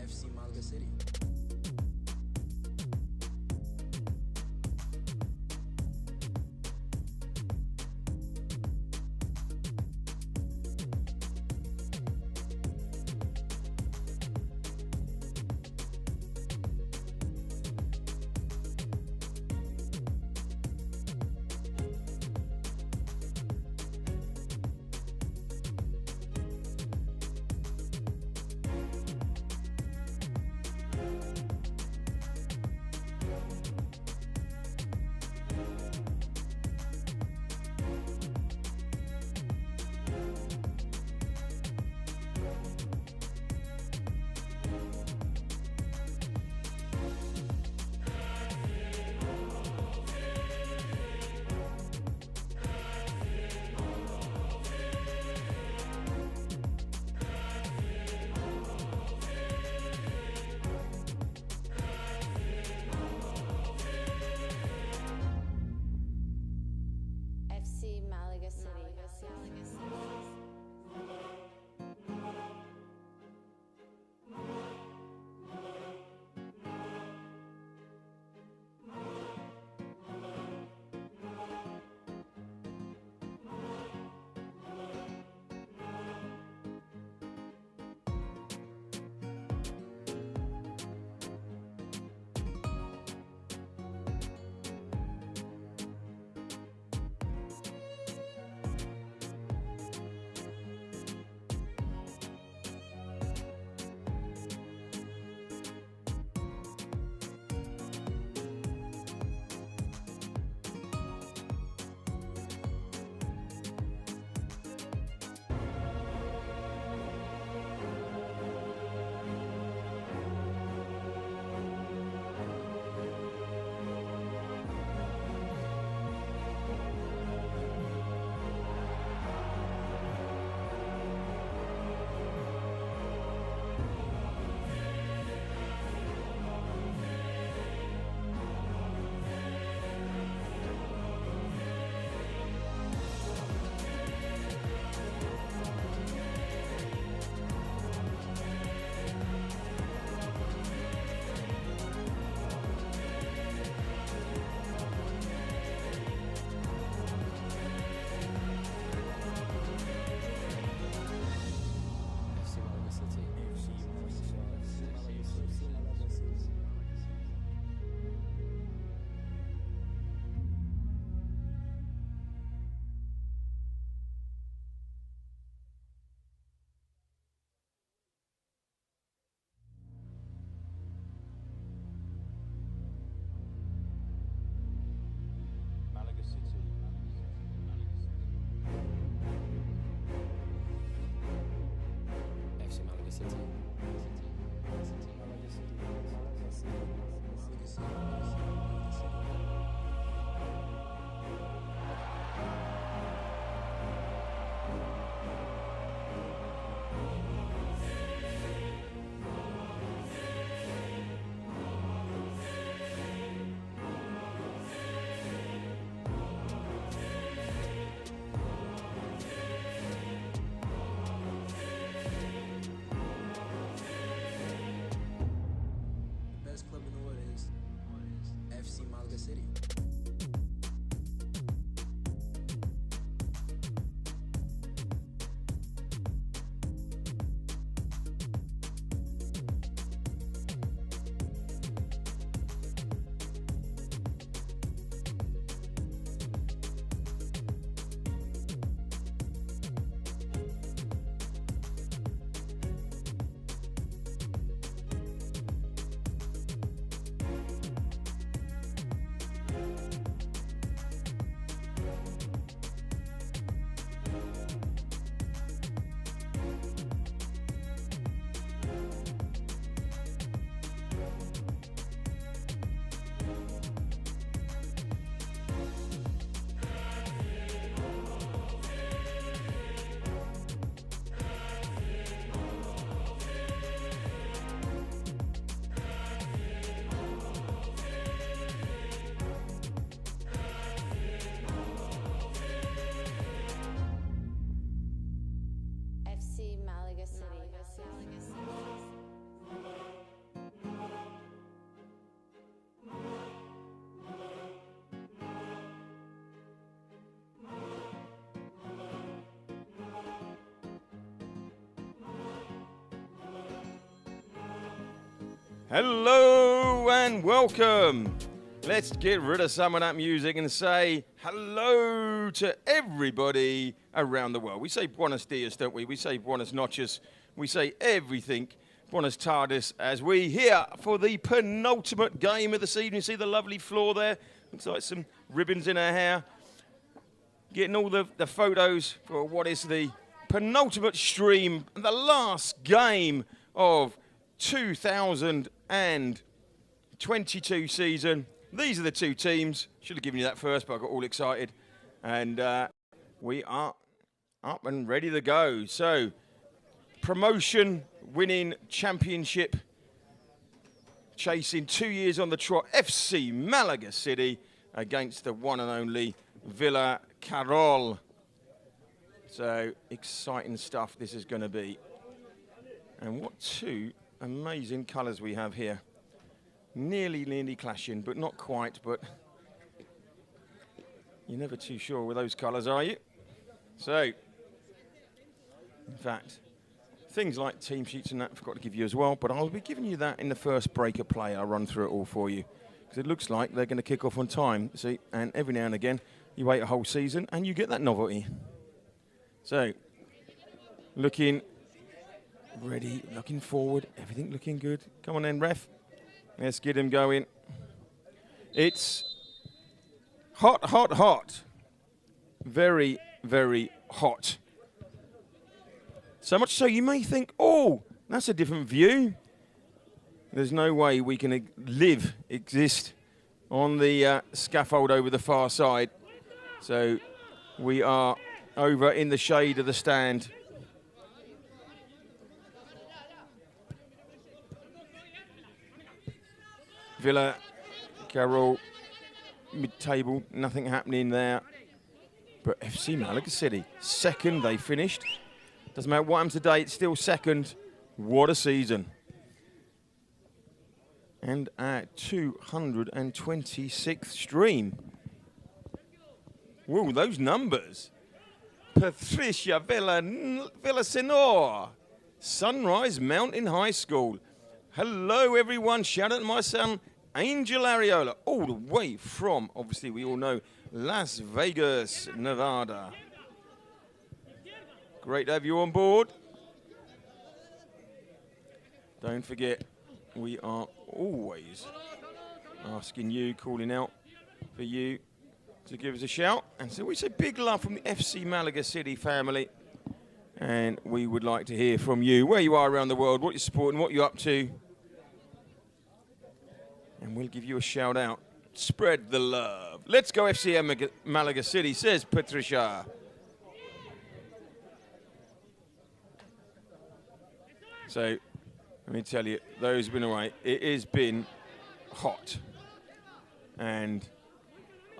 FC Malaga City. Hello and welcome. Let's get rid of some of that music and say hello to everybody around the world. We say buenos dias, don't we? We say buenas noches. We say everything. Buenas tardes as we here for the penultimate game of the season. You see the lovely floor there? Looks like some ribbons in her hair. Getting all the photos for what is the penultimate stream, the last game of 2022 season. These are the two teams. Should have given you that first, but I got all excited. And we are up and ready to go. So, promotion, winning championship, chasing 2 years on the trot, FC Malaga City against the one and only Villacarrillo. So, exciting stuff this is going to be. And what two amazing colours we have here. Nearly clashing, but not quite, but you're never too sure with those colours, are you? So, in fact, things like team sheets and that I forgot to give you as well, but I'll be giving you that in the first break of play. I'll run through it all for you, because it looks like they're going to kick off on time, see, and every now and again, you wait a whole season and you get that novelty. So, looking ready, looking forward, everything looking good. Come on then, ref. Let's get him going. It's hot. Very, very hot. So much so you may think, oh, that's a different view. There's no way we can exist on the scaffold over the far side. So we are over in the shade of the stand. Villacarrillo, mid-table, nothing happening there. But FC Malaga City, second they finished. Doesn't matter what happens today, it's still second. What a season. And our 226th stream. Whoa, those numbers. Patricia Villasenor, Sunrise Mountain High School. Hello, everyone. Shout out to my son, Angel Ariola, all the way from, obviously, we all know, Las Vegas, Nevada. Great to have you on board. Don't forget, we are always asking you, calling out for you to give us a shout. And so we say big love from the FC Malaga City family. And we would like to hear from you, where you are around the world, what you're supporting, what you're up to. And we'll give you a shout out. Spread the love. Let's go FC Malaga City, says Patricia. So, let me tell you, those who've been away, it has been hot. And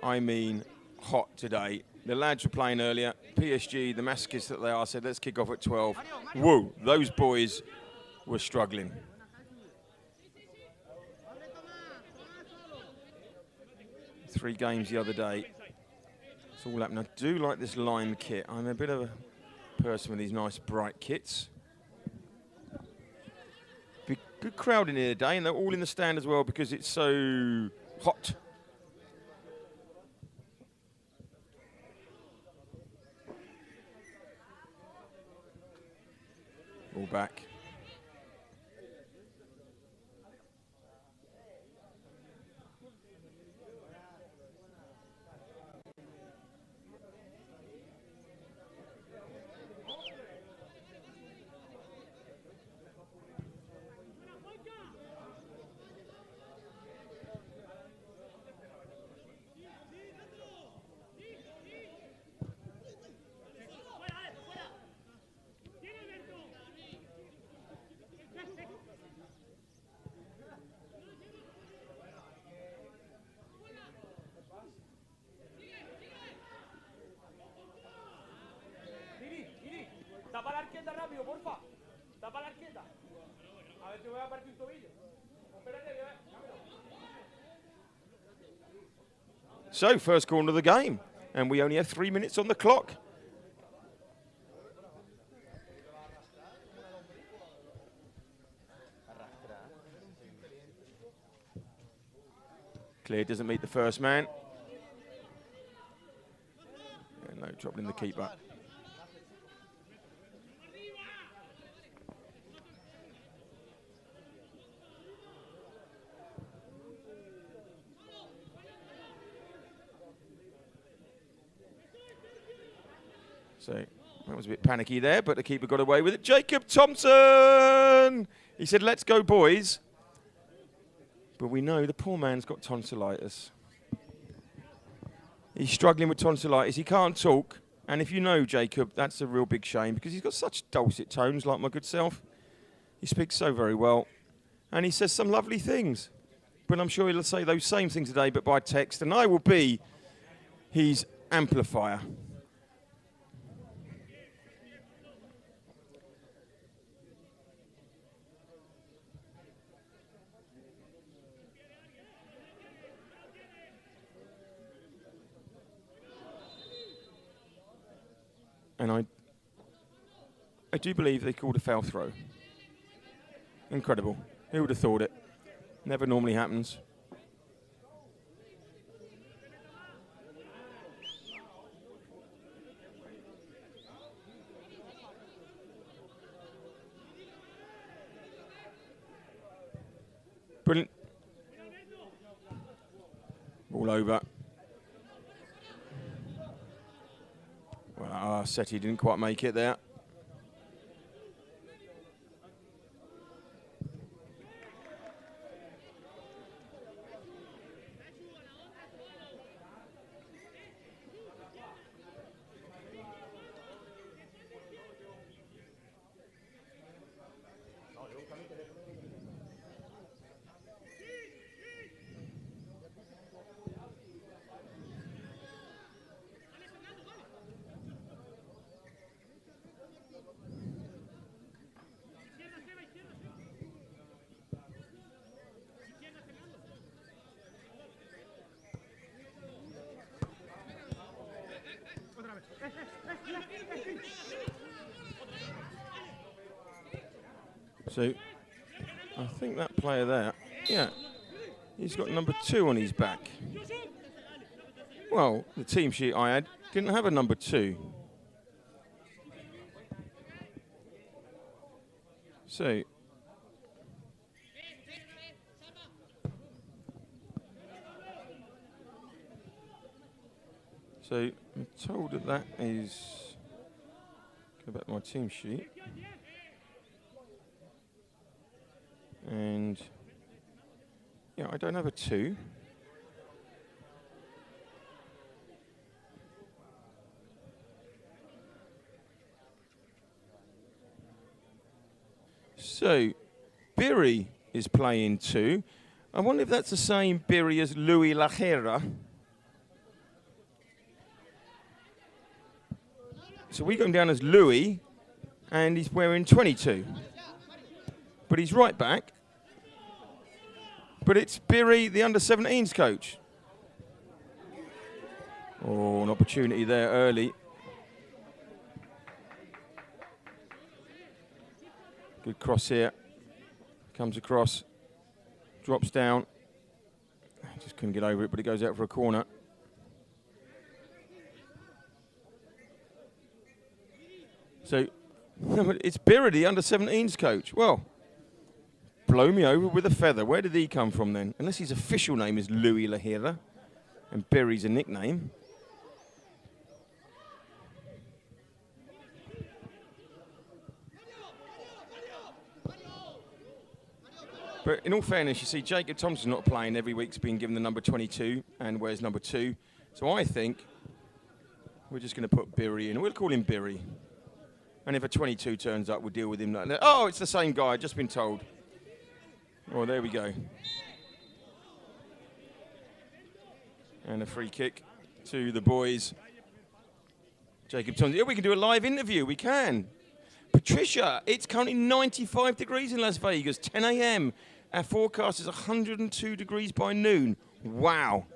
I mean hot today. The lads were playing earlier. PSG, the masochists that they are, said, let's kick off at 12. Whoa, those boys were struggling. Three games the other day. It's all happening. I do like this lime kit. I'm a bit of a person with these nice bright kits. Good crowd in here today, and they're all in the stand as well because it's so hot. All back. Tapa la arqueta rápido, porfa. Tapa la arqueta. A ver si voy a partir un tobillo. Espérate, So, first corner of the game. And we only have 3 minutes on the clock. clear, doesn't meet the first man. Yeah, no trouble in the keeper. So that was a bit panicky there, but the keeper got away with it. Jacob Thompson! He said, let's go, boys. But we know the poor man's got tonsillitis. He's struggling with tonsillitis. He can't talk. And if you know Jacob, that's a real big shame because he's got such dulcet tones like my good self. He speaks so very well. And he says some lovely things. But I'm sure he'll say those same things today, but by text. And I will be his amplifier. And I do believe they called a foul throw. Incredible. Who would have thought it? Never normally happens. Brilliant. All over. Well, Seti didn't quite make it there. So, I think that player there, yeah, he's got number 2 on his back. Well, the team sheet I had didn't have a number 2. So, I'm told that that is, go back to my team sheet. And, yeah, I don't have a 2. So, Birri is playing 2. I wonder if that's the same Birri as Louis Lajera. So we got him down as Louis, and he's wearing 22. But he's right back. But it's Birri, the under-17s coach. Oh, an opportunity there early. Good cross here. Comes across. Drops down. Just couldn't get over it, but it goes out for a corner. So, it's Birri, the under-17s coach. Well, blow me over with a feather. Where did he come from then? Unless his official name is Louis Lajera and Birri's a nickname. But in all fairness, you see, Jacob Thompson's not playing every week's been given the number 22 and wears number 2. So I think we're just going to put Birri in. We'll call him Birri. And if a 22 turns up, we'll deal with him like that. Oh, it's the same guy, just been told. Oh, there we go. And a free kick to the boys. Jacob Thompson. Yeah, we can do a live interview. We can. Patricia, it's currently 95 degrees in Las Vegas, 10 a.m. Our forecast is 102 degrees by noon. Wow.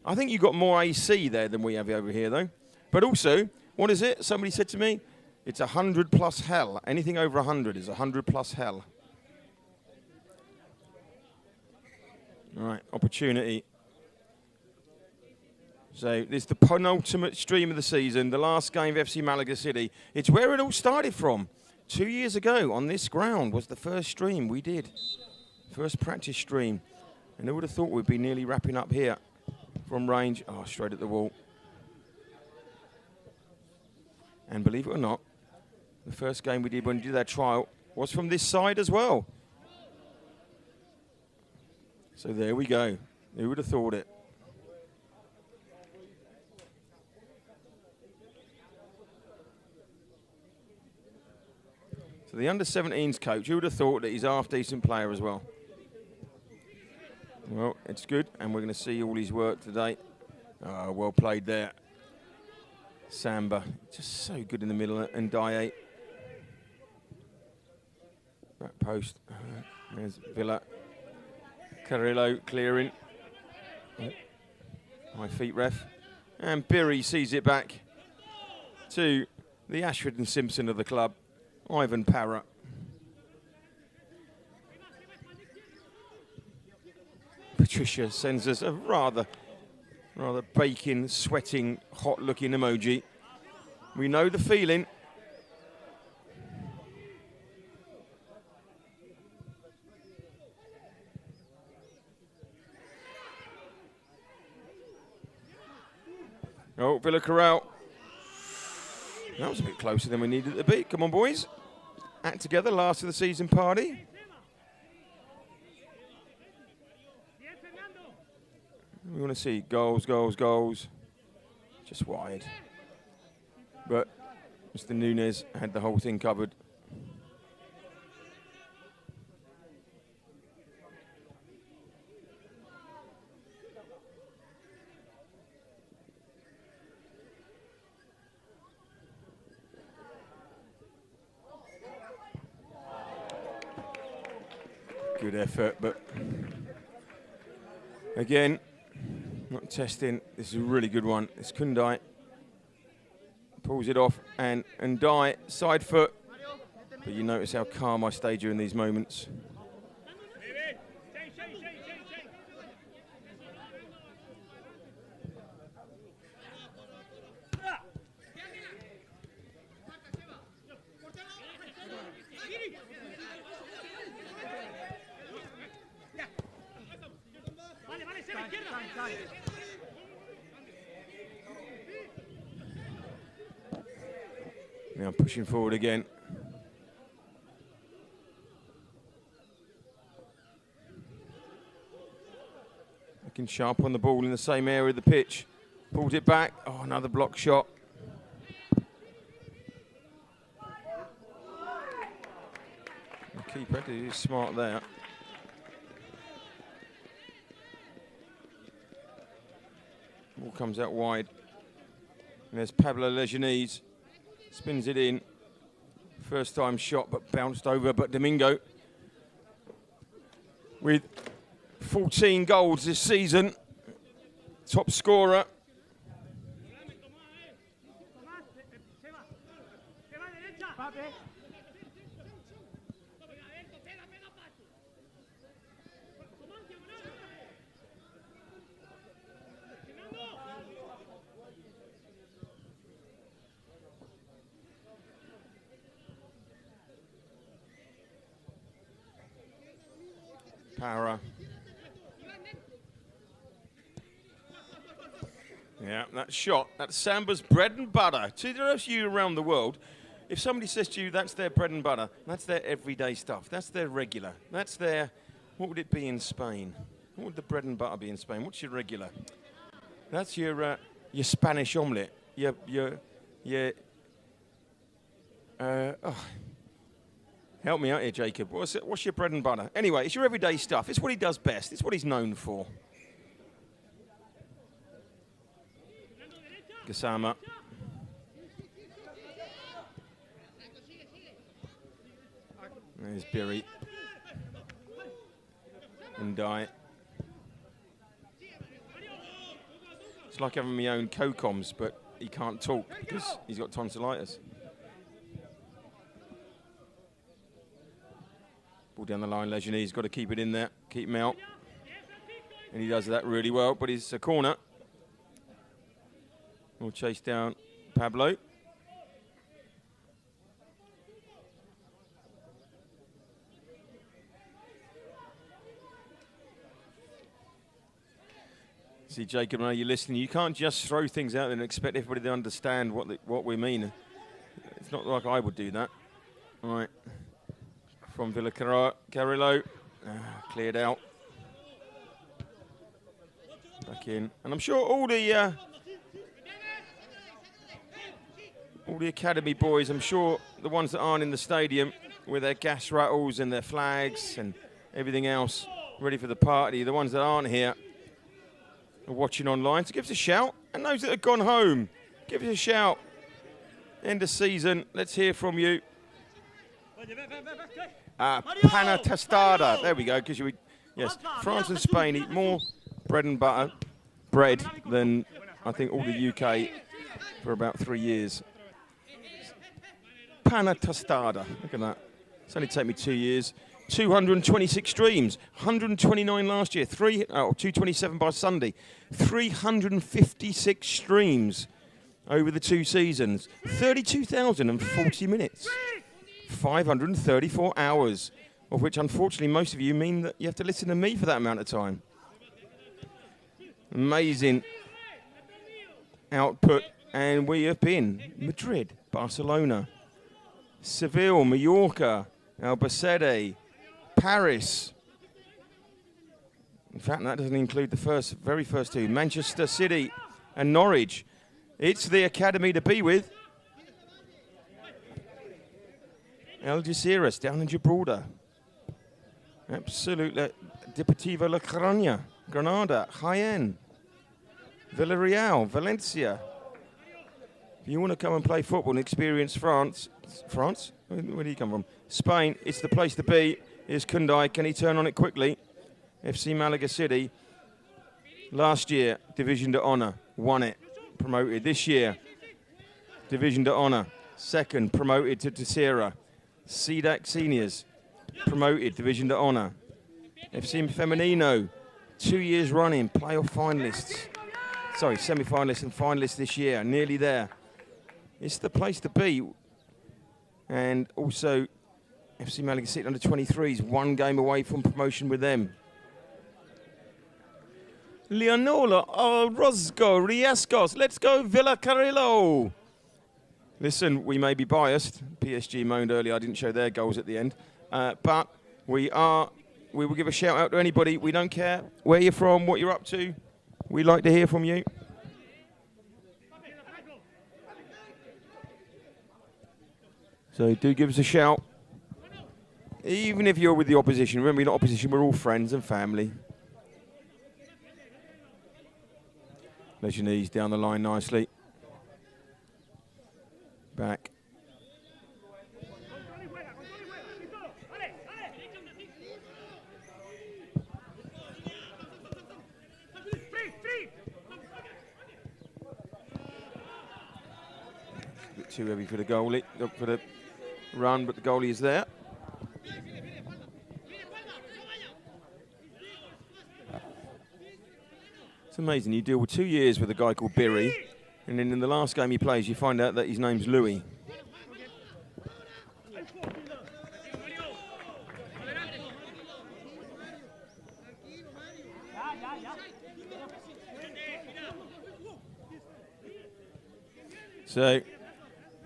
I think you got more AC there than we have over here, though. But also, what is it? Somebody said to me, it's 100 plus hell. Anything over 100 is 100 plus hell. All right, opportunity. So this is the penultimate stream of the season, the last game of FC Malaga City. It's where it all started from. 2 years ago on this ground was the first stream we did. First practice stream. And who would have thought we'd be nearly wrapping up here from range. Oh, straight at the wall. And believe it or not, the first game we did when we did that trial was from this side as well. So there we go. Who would have thought it? So the under-17s coach, who would have thought that he's a half-decent player as well? Well, it's good, and we're going to see all his work today. Oh, well played there. Samba, just so good in the middle, and Daye. Back post. There's Villacarrillo clearing. High feet ref. And Birry sees it back to the Ashford and Simpson of the club, Ivan Parra. Patricia sends us a rather baking, sweating, hot-looking emoji. We know the feeling. Oh, Villacarrillo. That was a bit closer than we needed it to be. Come on, boys. Act together, last of the season party. We want to see goals, goals, goals. Just wide. But Mr. Nunez had the whole thing covered. Good effort, but again, not testing. This is a really good one. It's Kundai. Pulls it off, and Dye, side foot. But you notice how calm I stay during these moments. Now pushing forward again. Looking sharp on the ball in the same area of the pitch. Pulled it back. Oh, another block shot. The keeper is smart there. Ball comes out wide. And there's Pablo Lejanese. Spins it in. First time shot, but bounced over. But Domingo, with 14 goals this season, top scorer. Parra. Yeah, that shot, that's Samba's bread and butter. To the rest of you around the world, if somebody says to you that's their bread and butter, that's their everyday stuff, that's their regular, that's their, what would it be in Spain? What would the bread and butter be in Spain? What's your regular? That's your Spanish omelette. Help me out here, Jacob. What's your bread and butter? Anyway, it's your everyday stuff. It's what he does best. It's what he's known for. Gassama. There's Birry. And Dye. It's like having my own co-coms, but he can't talk because he's got tonsillitis. Ball down the line, Lejanese got to keep it in there, keep him out. And he does that really well, but it's a corner. We'll chase down Pablo. See, Jacob, now you're listening. You can't just throw things out there and expect everybody to understand what we mean. It's not like I would do that. All right. From Villacarrillo. Cleared out. Back in. And I'm sure all the academy boys, I'm sure the ones that aren't in the stadium with their gas rattles and their flags and everything else ready for the party, the ones that aren't here, watching online, so give us a shout. And those that have gone home, give us a shout. End of season, let's hear from you. Pana tostada, there we go. Because yes, France and Spain eat more bread than I think all the UK for about 3 years. Pana tostada, look at that. It's only taken me 2 years. 226 streams, 129 last year, 227 by Sunday, 356 streams over the 2 seasons, 32,040 minutes, 534 hours, of which unfortunately most of you mean that you have to listen to me for that amount of time. Amazing output, and we have been Madrid, Barcelona, Seville, Mallorca, Albacete, Paris. In fact, that doesn't include the very first 2. Manchester City and Norwich. It's the academy to be with. Algeciras down in Gibraltar. Absolutely. Deportivo La Coruña, Granada, Jaén, Villarreal, Valencia. If you want to come and play football and experience France? Where do you come from? Spain, it's the place to be. Here's Kundai. Can he turn on it quickly? FC Malaga City. Last year, Division d'Honneur. Won it. Promoted. This year, Division d'Honneur. Second, promoted to Tercera. CDAC Seniors. Promoted. Division d'Honneur. FC Femenino. 2 years running. Playoff finalists. Sorry, semi-finalists and finalists this year. Nearly there. It's the place to be. And also, FC Malaga City under 23s, 1 game away from promotion with them. Leonola, Orozco, Riascos, let's go Villacarrillo. Listen, we may be biased. PSG moaned earlier I didn't show their goals at the end. But we will give a shout out to anybody. We don't care where you're from, what you're up to. We'd like to hear from you. So do give us a shout. Even if you're with the opposition. Remember, you're not opposition, we're all friends and family. Legendese down the line nicely. Back. A bit too heavy for the goalie, for the run, but the goalie is there. It's amazing. You deal with 2 years with a guy called Birry, and then in the last game he plays, you find out that his name's Louis. So,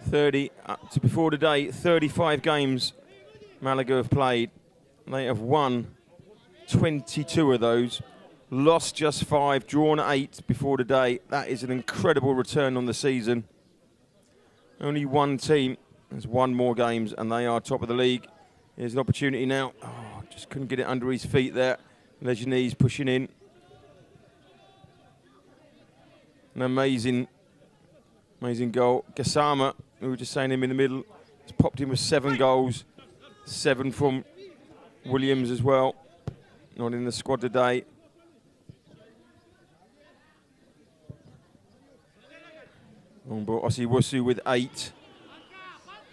30 up to before today, 35 games Malaga have played. They have won 22 of those. Lost just 5, drawn 8 before today. That is an incredible return on the season. Only one team has won more games, and they are top of the league. Here's an opportunity now. Oh, just couldn't get it under his feet there. Legendese pushing in. An amazing goal. Gassama, we were just saying him in the middle, has popped in with 7 goals. 7 from Williams as well. Not in the squad today. Ossie Wusu with 8.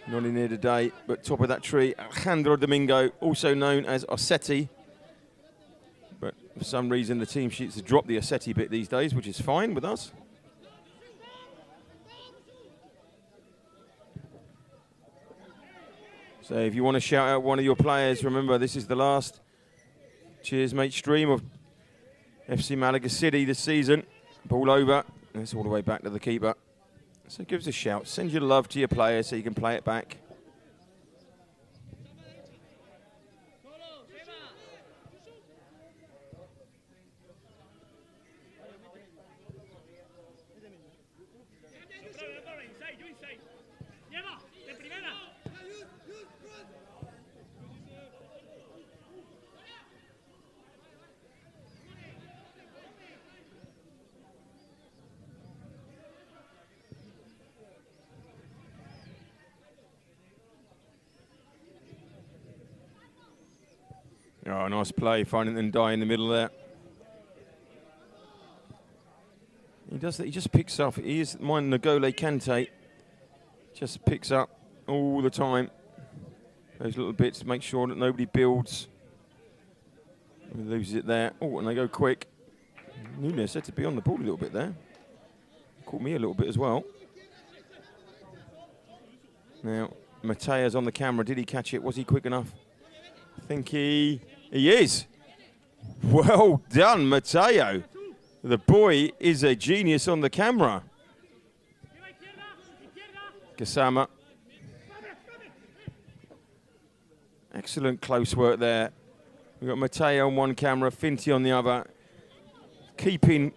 Not in here today, but top of that tree, Alejandro Domingo, also known as Ossetti. But for some reason, the team sheets have dropped the Ossetti bit these days, which is fine with us. So if you want to shout out one of your players, remember this is the last Cheers Mate stream of FC Malaga City this season. Ball over. It's all the way back to the keeper. So give us a shout. Send your love to your player so you can play it back. Oh, nice play, finding them die in the middle there. He does that, he just picks up. He is mine N'Golo Kante. Just picks up all the time. Those little bits to make sure that nobody builds. He loses it there. Oh, and they go quick. Nunes had to be on the ball a little bit there. Caught me a little bit as well. Now, Matea's on the camera. Did he catch it? Was he quick enough? I think he is. Well done, Mateo. The boy is a genius on the camera. Kasama. Excellent close work there. We've got Mateo on one camera, Finty on the other. Keeping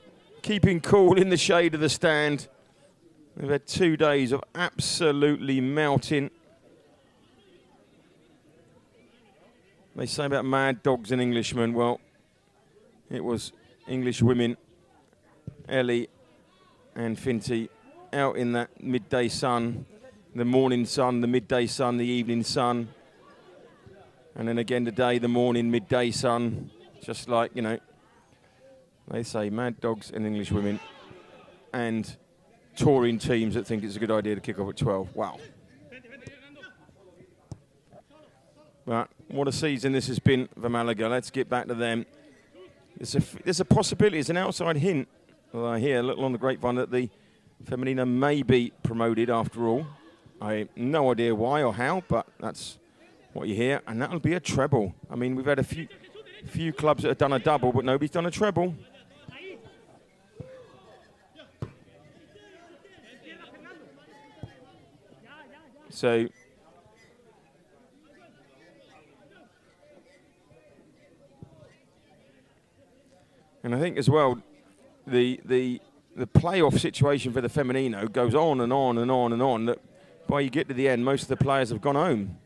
cool in the shade of the stand. We've had 2 days of absolutely melting. They say about mad dogs and Englishmen. Well, it was English women, Ellie and Finty, out in that midday sun, the morning sun, the midday sun, the evening sun. And then again today, the morning, midday sun. Just like, you know, they say mad dogs and English women. And touring teams that think it's a good idea to kick off at 12. Wow. But what a season this has been for Malaga. Let's get back to them. There's a possibility, it's an outside hint, I hear a little on the grapevine, that the Femenina may be promoted after all. I have no idea why or how, but that's what you hear. And that'll be a treble. I mean, we've had a few clubs that have done a double, but nobody's done a treble. So and I think as well, the playoff situation for the Femenino goes on and on and on and on, that by you get to the end, most of the players have gone home.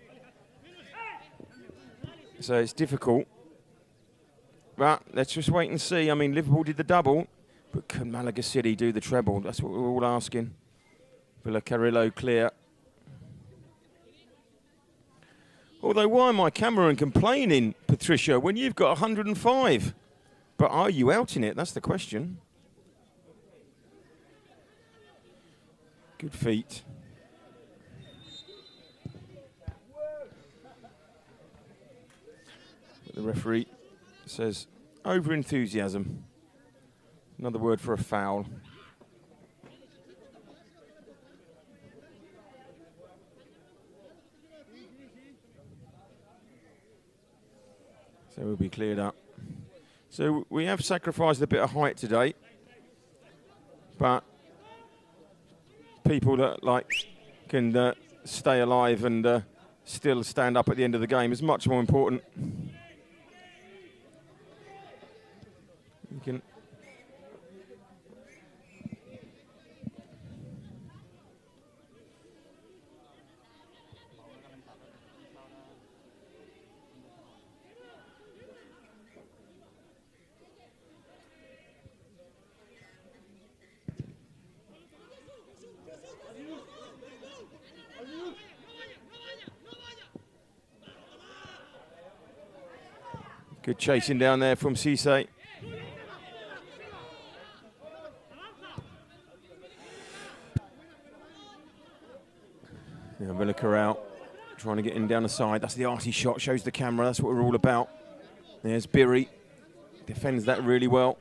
So it's difficult. But let's just wait and see. I mean, Liverpool did the double, but can Malaga City do the treble? That's what we're all asking. Villacarrillo clear. Although, why am I Cameron complaining, Patricia, when you've got 105? But are you out in it? That's the question. Good feet. But the referee says over-enthusiasm. Another word for a foul. So we'll be cleared up. So we have sacrificed a bit of height today, but people that can stay alive and still stand up at the end of the game is much more important. You can good chasing down there from Cisse. Yeah, Villacarrillo trying to get in down the side. That's the arty shot, shows the camera. That's what we're all about. There's Birri. Defends that really well.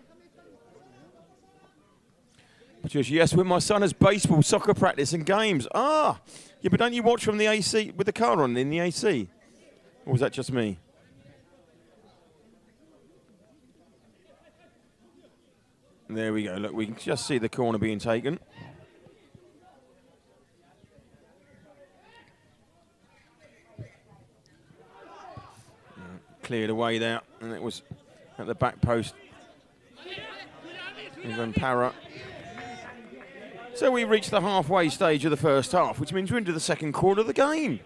Patricia, yes, when my son has baseball, soccer practice and games. Ah, Yeah, but don't you watch from the AC, with the car on in the AC? Or was that just me? There we go. Look, we can just see the corner being taken. Cleared away there, and it was at the back post. Even Para. So we reached the halfway stage of the first half, which means we're into the second quarter of the game.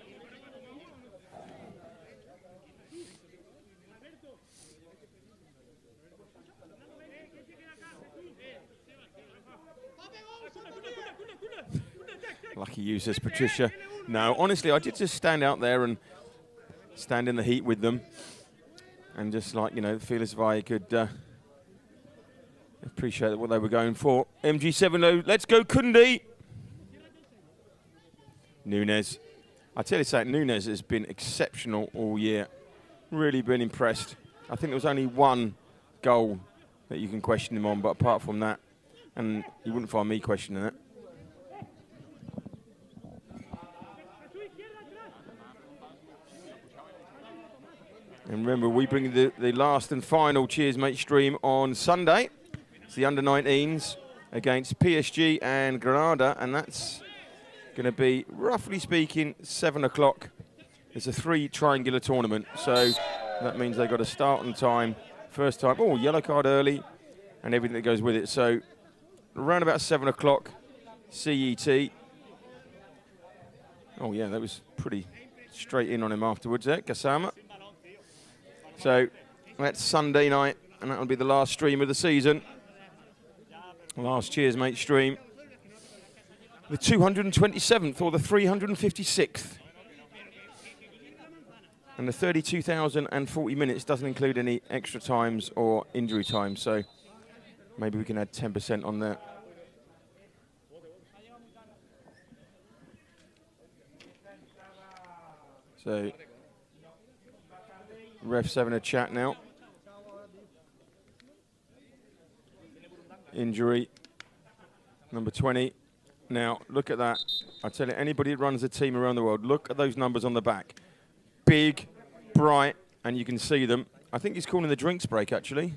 Lucky you, says Patricia. No, honestly, I did just stand out there and stand in the heat with them and just, like, you know, feel as if I could appreciate what they were going for. MG7, let's go, Kundi. Nunes. I tell you something, Nunes has been exceptional all year. Really been impressed. I think there was only one goal that you can question him on, but apart from that, and you wouldn't find me questioning it. And remember, we bring the last and final Cheers Mate stream on Sunday. It's the under-19s against PSG and Granada, and that's going to be, roughly speaking, 7 o'clock. It's a 3 triangular tournament, so that means they've got to start on time. First time, oh, yellow card early, and everything that goes with it. So around about 7 o'clock CET. Oh, yeah, that was pretty straight in on him afterwards there, Gassama. So that's Sunday night, and that'll be the last stream of the season. Last Cheers Mate stream. The 227th or the 356th. And the 32,040 minutes doesn't include any extra times or injury time, so maybe we can add 10% on that. So ref's having a chat now. Injury, number 20. Now, look at that. I tell you, anybody that runs a team around the world, look at those numbers on the back. Big, bright, and you can see them. I think he's calling the drinks break, actually.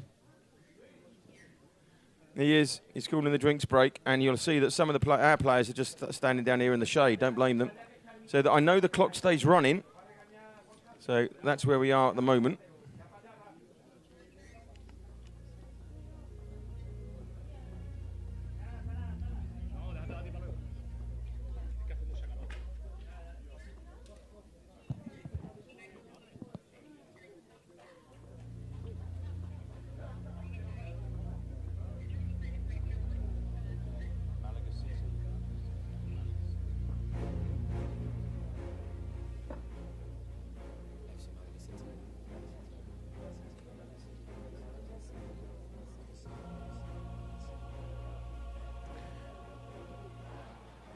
He is. He's calling the drinks break, and you'll see that some of our players are just standing down here in the shade. Don't blame them. So that I know the clock stays running. So that's where we are at the moment.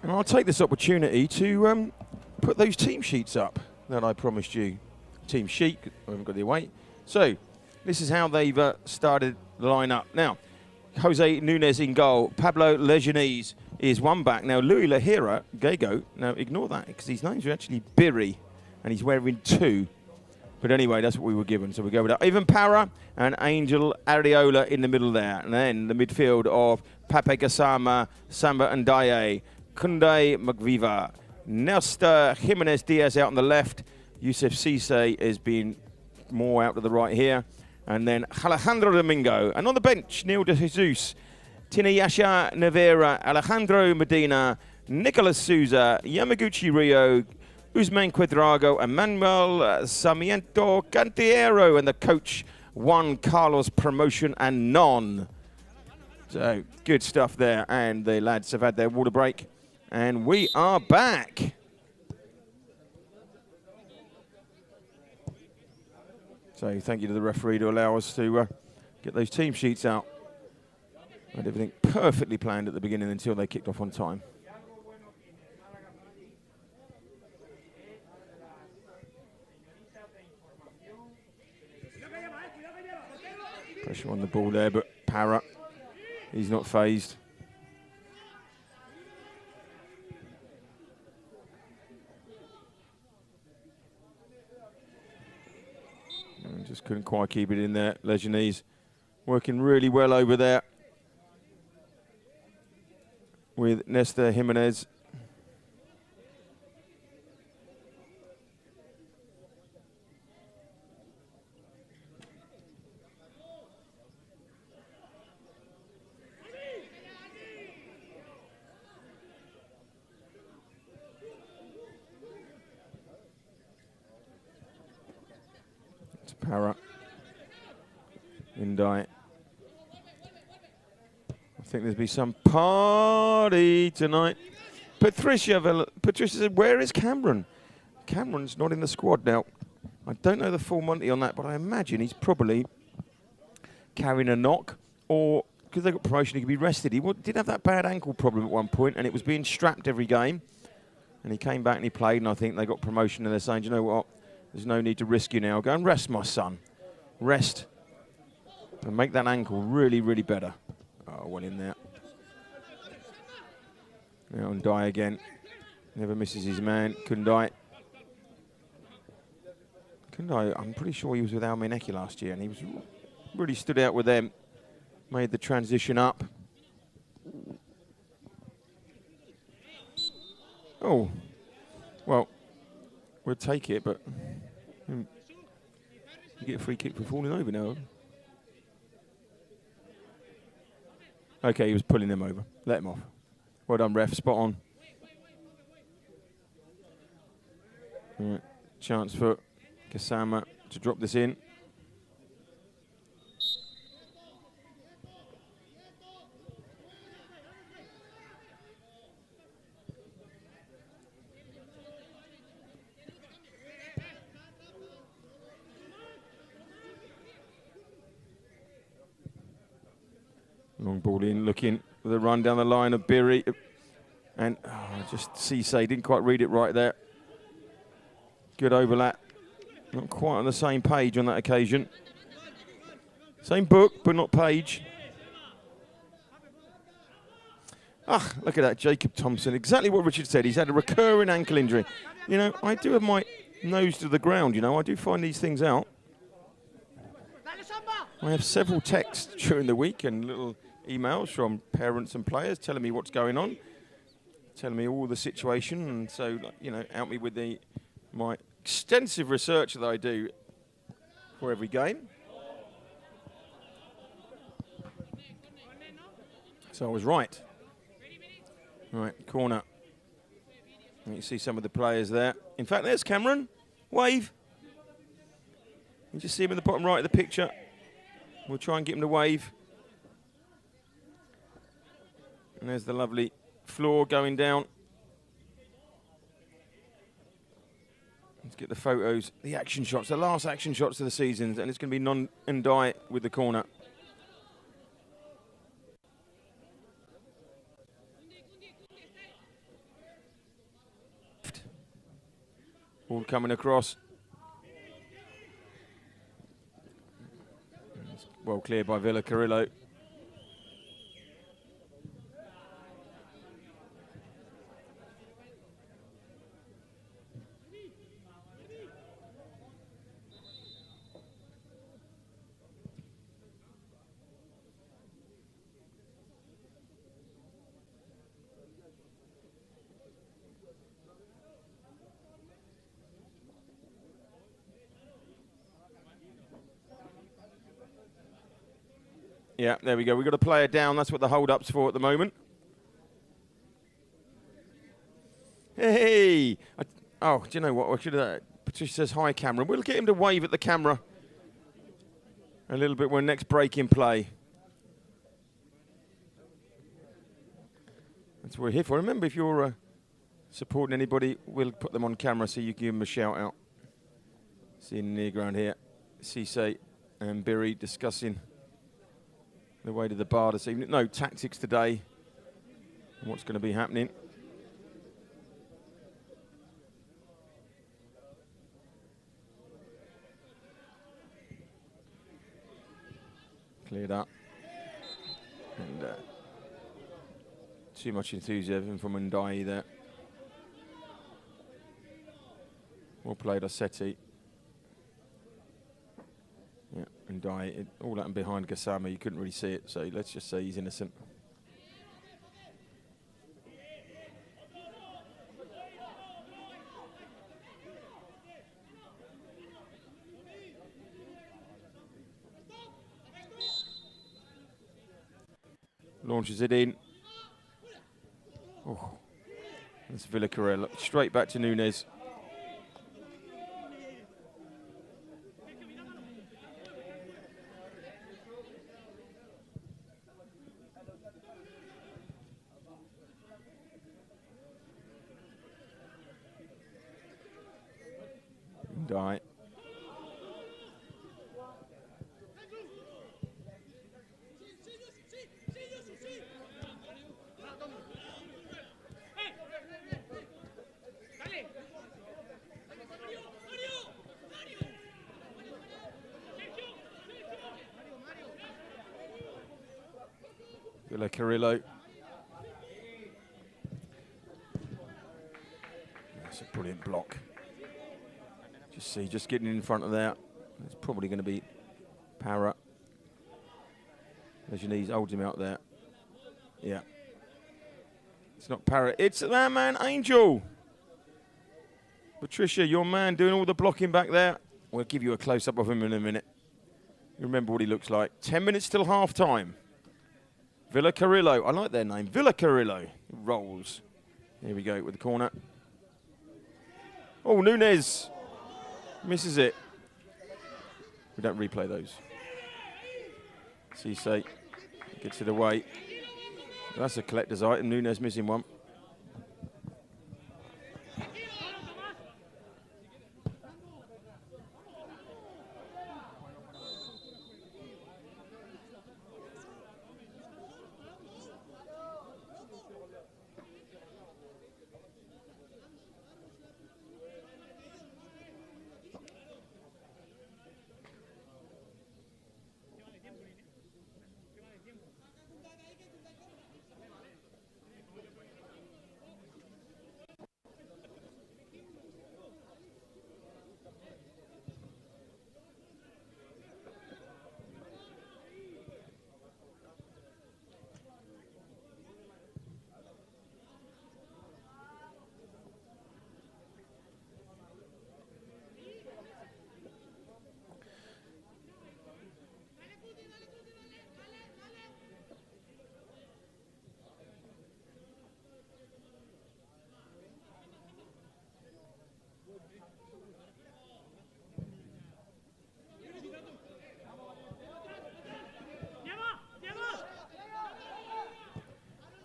And I'll take this opportunity to put those team sheets up that I promised you. Team sheet, I haven't got the away. So, this is how they've started the lineup. Now, Jose Nunes in goal. Pablo Leganés is one back. Now, Louis Lahira, Gago, now ignore that because his names are actually Birri and he's wearing 2. But anyway, that's what we were given, so we go with that. Ivan Para and Angel Areola in the middle there. And then the midfield of Pape Gassama, Samba and Daye. Kunde Magviva, Nelster Jimenez Diaz out on the left. Youssef Cisse is being more out to the right here. And then Alejandro Domingo. And on the bench, Neil de Jesus, Tinayasha Nevera, Alejandro Medina, Nicolas Souza, Yamaguchi Rio, Usman Cuadrago, Emmanuel Sarmiento Cantiero, and the coach Juan Carlos Promotion and Non. So good stuff there. And the lads have had their water break. And we are back. So thank you to the referee to allow us to get those team sheets out. Had everything perfectly planned at the beginning until they kicked off on time. Pressure on the ball there, but Para, he's not phased. couldn't quite keep it in there. Lejanese working really well over there with Nesta Jimenez. Para. Indai. I think there'll be some party tonight. Patricia said, where is Cameron? Cameron's not in the squad now. I don't know the full Monty on that, but I imagine he's probably carrying a knock, or because they got promotion, he could be rested. He did have that bad ankle problem at one point, and it was being strapped every game. And he came back and he played, and I think they got promotion, and they're saying, you know what? There's no need to risk you now. Go and rest, my son. Rest. And make that ankle really, really better. Oh, well in there. Now and die again. Never misses his man. Kundai. Kundai, I'm pretty sure he was with Almun last year, and he was really stood out with them. Made the transition up. Oh. Well, we'll take it, but you get a free kick for falling over now. Okay, he was pulling them over. Let him off. Well done, ref. Spot on. All right. Chance for Kasama to drop this in. Long ball in, looking with a run down the line of Biri. And just Cisse didn't quite read it right there. Good overlap. Not quite on the same page on that occasion. Same book, but not page. Ah, look at that, Jacob Thompson. Exactly what Richard said. He's had a recurring ankle injury. You know, I do have my nose to the ground, you know. I do find these things out. I have several texts during the week and little emails from parents and players telling me what's going on, telling me all the situation, and so, you know, help me with my extensive research that I do for every game. So I was right. Right, corner. And you see some of the players there. In fact, there's Cameron. Wave. You just see him in the bottom right of the picture. We'll try and get him to wave. And there's the lovely floor going down. Let's get the photos, the action shots, the last action shots of the season, and it's going to be Non-Ndai with the corner. Ball coming across. Well cleared by Villacarrillo. Yeah, there we go. We've got a player down. That's what the hold-up's for at the moment. Hey! Oh, do you know what? Patricia says, hi, Cameron. We'll get him to wave at the camera a little bit when next break in play. That's what we're here for. Remember, if you're supporting anybody, we'll put them on camera so you can give them a shout-out. Seeing the near ground here. Cisse and Biri discussing the way to the bar this evening. No tactics today. What's going to be happening? Cleared up. And too much enthusiasm from Ndai there. Well played, Ossetti. And all happened behind Gassama. You couldn't really see it, so let's just say he's innocent. Launches it in. Oh, that's Villacarrillo. Straight back to Nunes. Die. Villacarrillo. That's a brilliant block. Just getting in front of that. It's probably going to be Para. Lejanese holds him out there. Yeah. It's not Para. It's that man, Angel. Patricia, your man doing all the blocking back there. We'll give you a close-up of him in a minute. You remember what he looks like. 10 minutes till half-time. Villacarrillo. I like their name. Villacarrillo. Rolls. Here we go with the corner. Oh, Nunes. Misses it. We don't replay those. Cisse gets it away. That's a collector's item. Nunes missing one.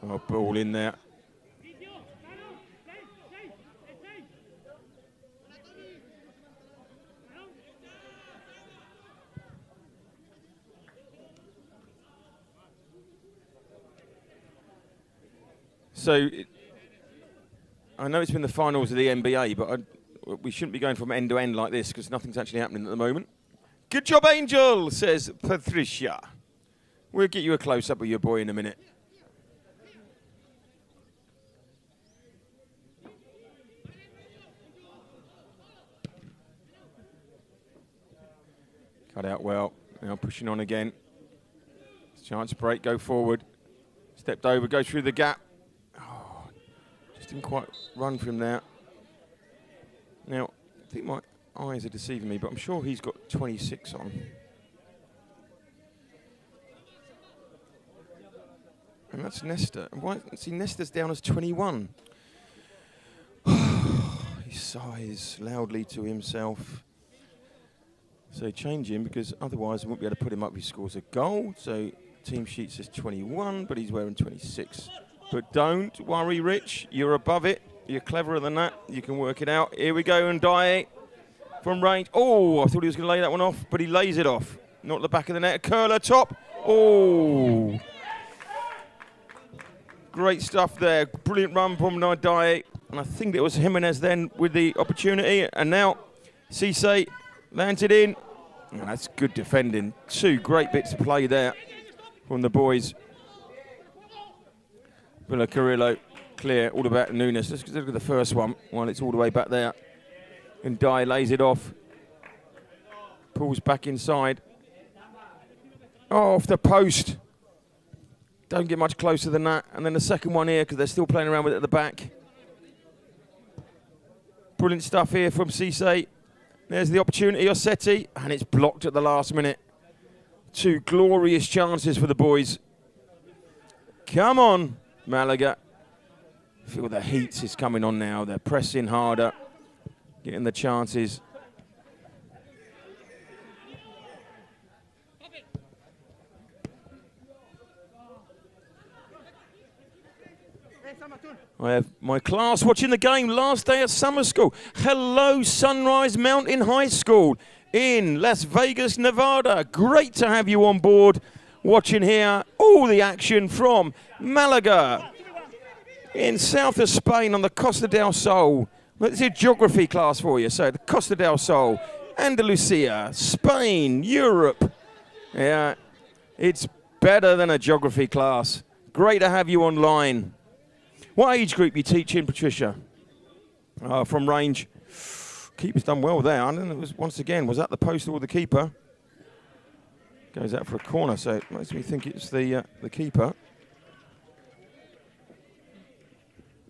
Oh, ball in there. So, I know it's been the finals of the NBA, but we shouldn't be going from end to end like this because nothing's actually happening at the moment. Good job, Angel, says Patricia. We'll get you a close-up of your boy in a minute. Cut out well. Now pushing on again. Chance to break, go forward. Stepped over, go through the gap. Oh, just didn't quite run from there. Now, I think my eyes are deceiving me, but I'm sure he's got 26 on. And that's Nesta. And why? See, Nesta's down as 21. He sighs loudly to himself. So change him because otherwise I won't be able to put him up if he scores a goal. So team sheet says 21, but he's wearing 26. But don't worry, Rich. You're above it. You're cleverer than that. You can work it out. Here we go, and Ndaye from range. Oh, I thought he was going to lay that one off, but he lays it off. Not the back of the net. Curler top. Oh. Great stuff there. Brilliant run from Ndaye. And I think it was Jimenez then with the opportunity. And now Cisse lands it in. And that's good defending. Two great bits of play there from the boys. Villacarrillo clear, all about Nunes. Let's look at the first one while it's all the way back there. And Ndaye lays it off. Pulls back inside. Oh, off the post. Don't get much closer than that. And then the second one here, because they're still playing around with it at the back. Brilliant stuff here from Cisse. There's the opportunity, Ossetti, and it's blocked at the last minute. Two glorious chances for the boys. Come on, Malaga. Feel the heat is coming on now. They're pressing harder, getting the chances. I have my class watching the game last day at summer school. Hello, Sunrise Mountain High School in Las Vegas, Nevada. Great to have you on board watching here all the action from Malaga in south of Spain on the Costa del Sol. It's a geography class for you. So the Costa del Sol, Andalusia, Spain, Europe. Yeah, it's better than a geography class. Great to have you online. What age group you teaching, Patricia? From range. Keeper's done well there. And it was once again, was that the post or the keeper? Goes out for a corner, so it makes me think it's the keeper.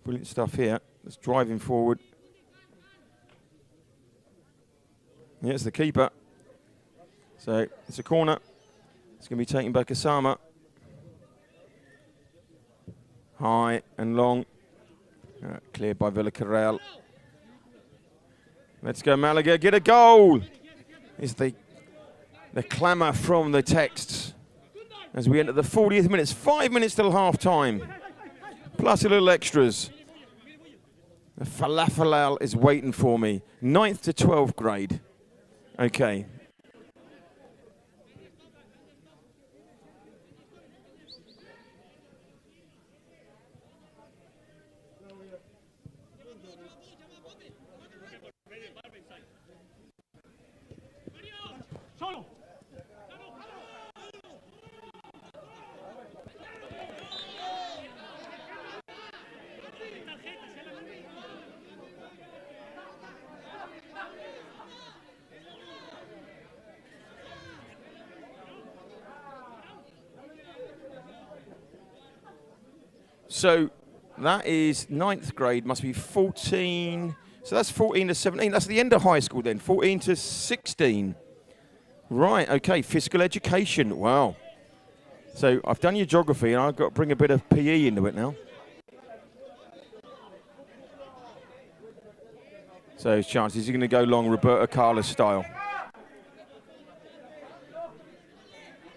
Brilliant stuff here. It's driving forward. Yeah, it's the keeper. So it's a corner. It's going to be taken by Kasama. High and long. Cleared by Villacarrillo. Let's go, Malaga. Get a goal. Is the clamour from the texts as we enter the 40th minutes. 5 minutes till half time. Plus a little extras. The falafel is waiting for me. 9th to 12th grade. Okay. So that is 9th grade, must be 14. So that's 14 to 17. That's the end of high school then, 14 to 16. Right, okay, physical education. Wow. So I've done your geography and I've got to bring a bit of PE into it now. So his chances, he's going to go long Roberto Carlos style.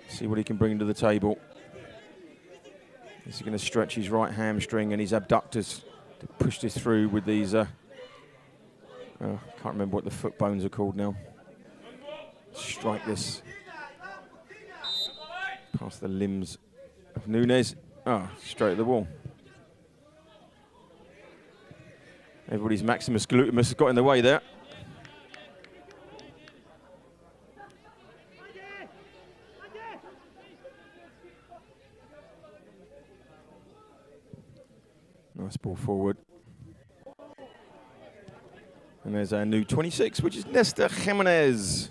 See what he can bring to the table. He's going to stretch his right hamstring and his abductors to push this through with these, I can't remember what the foot bones are called now. Strike this past the limbs of Nunes. Straight at the wall. Everybody's maximus glutimus has got in the way there. Nice ball forward. And there's our new 26, which is Nestor Jimenez.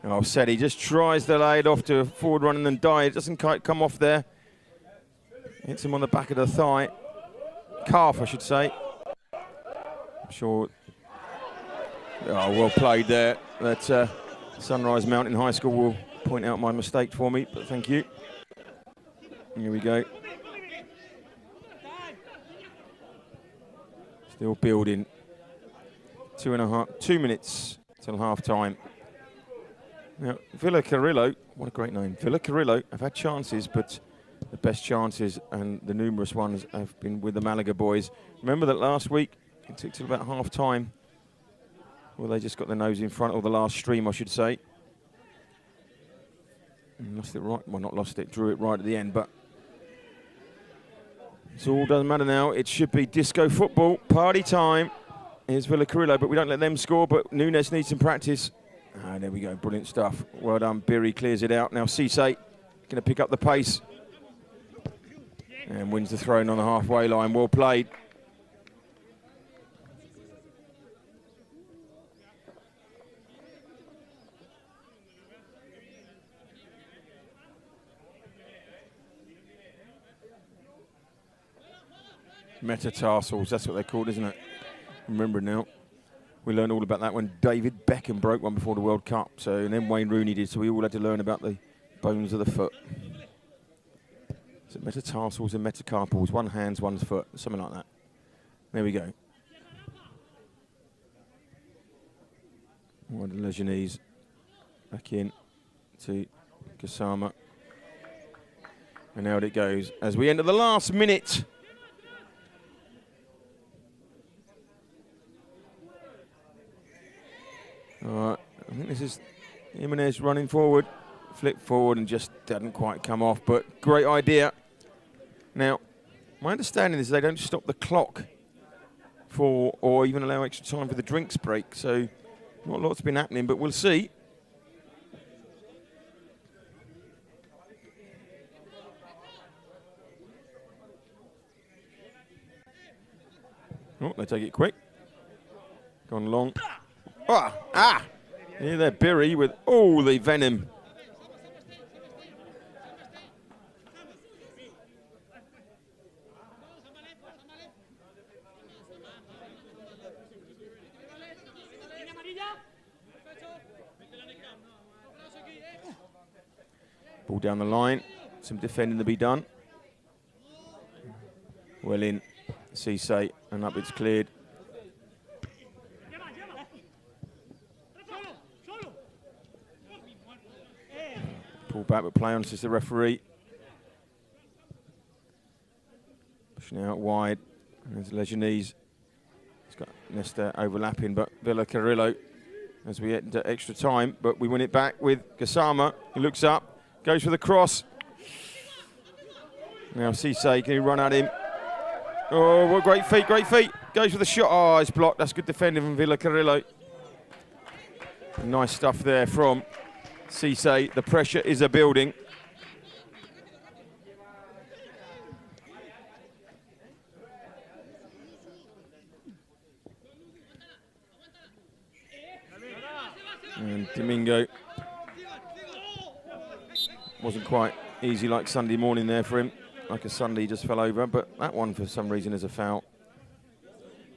Oh, Seti just tries to lay it off to a forward run and then die. It doesn't quite come off there. Hits him on the back of the thigh. Calf, I should say. I'm sure. Oh, well played there. That Sunrise Mountain High School will point out my mistake for me, but thank you. Here we go. Still building. 2 minutes till half time. Now, Villacarrillo, what a great name. Villacarrillo have had chances, but the best chances and the numerous ones have been with the Malaga boys. Remember that last week, it took till about half time. Well, they just got their nose in front, or the last stream, I should say. And lost it right, well, not lost it, drew it right at the end, but it all doesn't matter now. It should be disco football, party time. Here's Villacarrillo, but we don't let them score, but Nunes needs some practice. There we go, brilliant stuff. Well done, Biri clears it out. Now Cisse going to pick up the pace. And wins the throw-in on the halfway line, well played. Metatarsals, that's what they're called, isn't it? Remember now. We learned all about that when David Beckham broke one before the World Cup. So, and then Wayne Rooney did, so we all had to learn about the bones of the foot. So metatarsals and metacarpals, one hand, one's foot, something like that. There we go. Wide Lebanese back in to Gassama. And out it goes as we enter the last minute. All right, I think this is Jimenez running forward, flick forward and just didn't quite come off, but great idea. Now, my understanding is they don't stop the clock for, or even allow extra time for the drinks break, so not a lot's been happening, but we'll see. Oh, they take it quick. Gone long. Here they're Berry with all the venom. Ball down the line. Some defending to be done. Well in. Cisse, and up it's cleared. Pull back, but play on, says the referee. Pushing out wide. There's Lebanese. He's got Nesta overlapping, but Villacarrillo as we enter extra time. But we win it back with Gassama. He looks up, goes for the cross. Now Cisse, can he run at him? Oh, what great feet, great feet. Goes for the shot. Oh, it's blocked. That's good defending from Villacarrillo. Nice stuff there from Cisse. The pressure is a building. And Domingo wasn't quite easy like Sunday morning there for him. Like a Sunday, just fell over, but that one for some reason is a foul.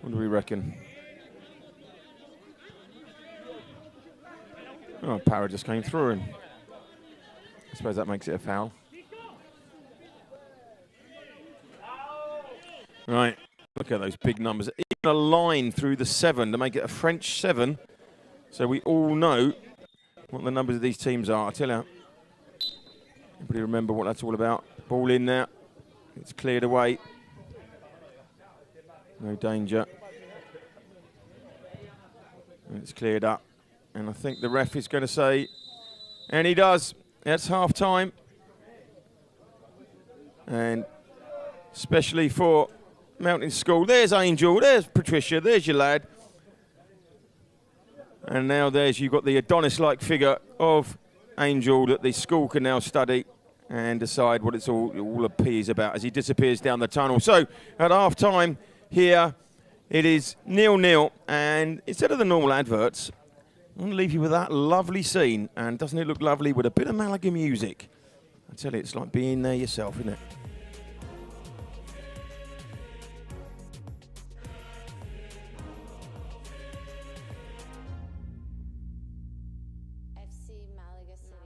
What do we reckon? Oh, Parra just came through him. I suppose that makes it a foul. Right, look at those big numbers. Even a line through the 7 to make it a French 7. So we all know what the numbers of these teams are. I tell you, everybody remember what that's all about. Ball in there. It's cleared away. No danger. And it's cleared up. And I think the ref is going to say, and he does. That's half time. And especially for Mountain School. There's Angel. There's Patricia. There's your lad. And now you've got the Adonis-like figure of Angel that the school can now study and decide what it's all a P is about as he disappears down the tunnel. So at half time here, it is 0-0. And instead of the normal adverts, I'm going to leave you with that lovely scene. And doesn't it look lovely with a bit of Malaga music? I tell you, it's like being there yourself, isn't it? Malaga City.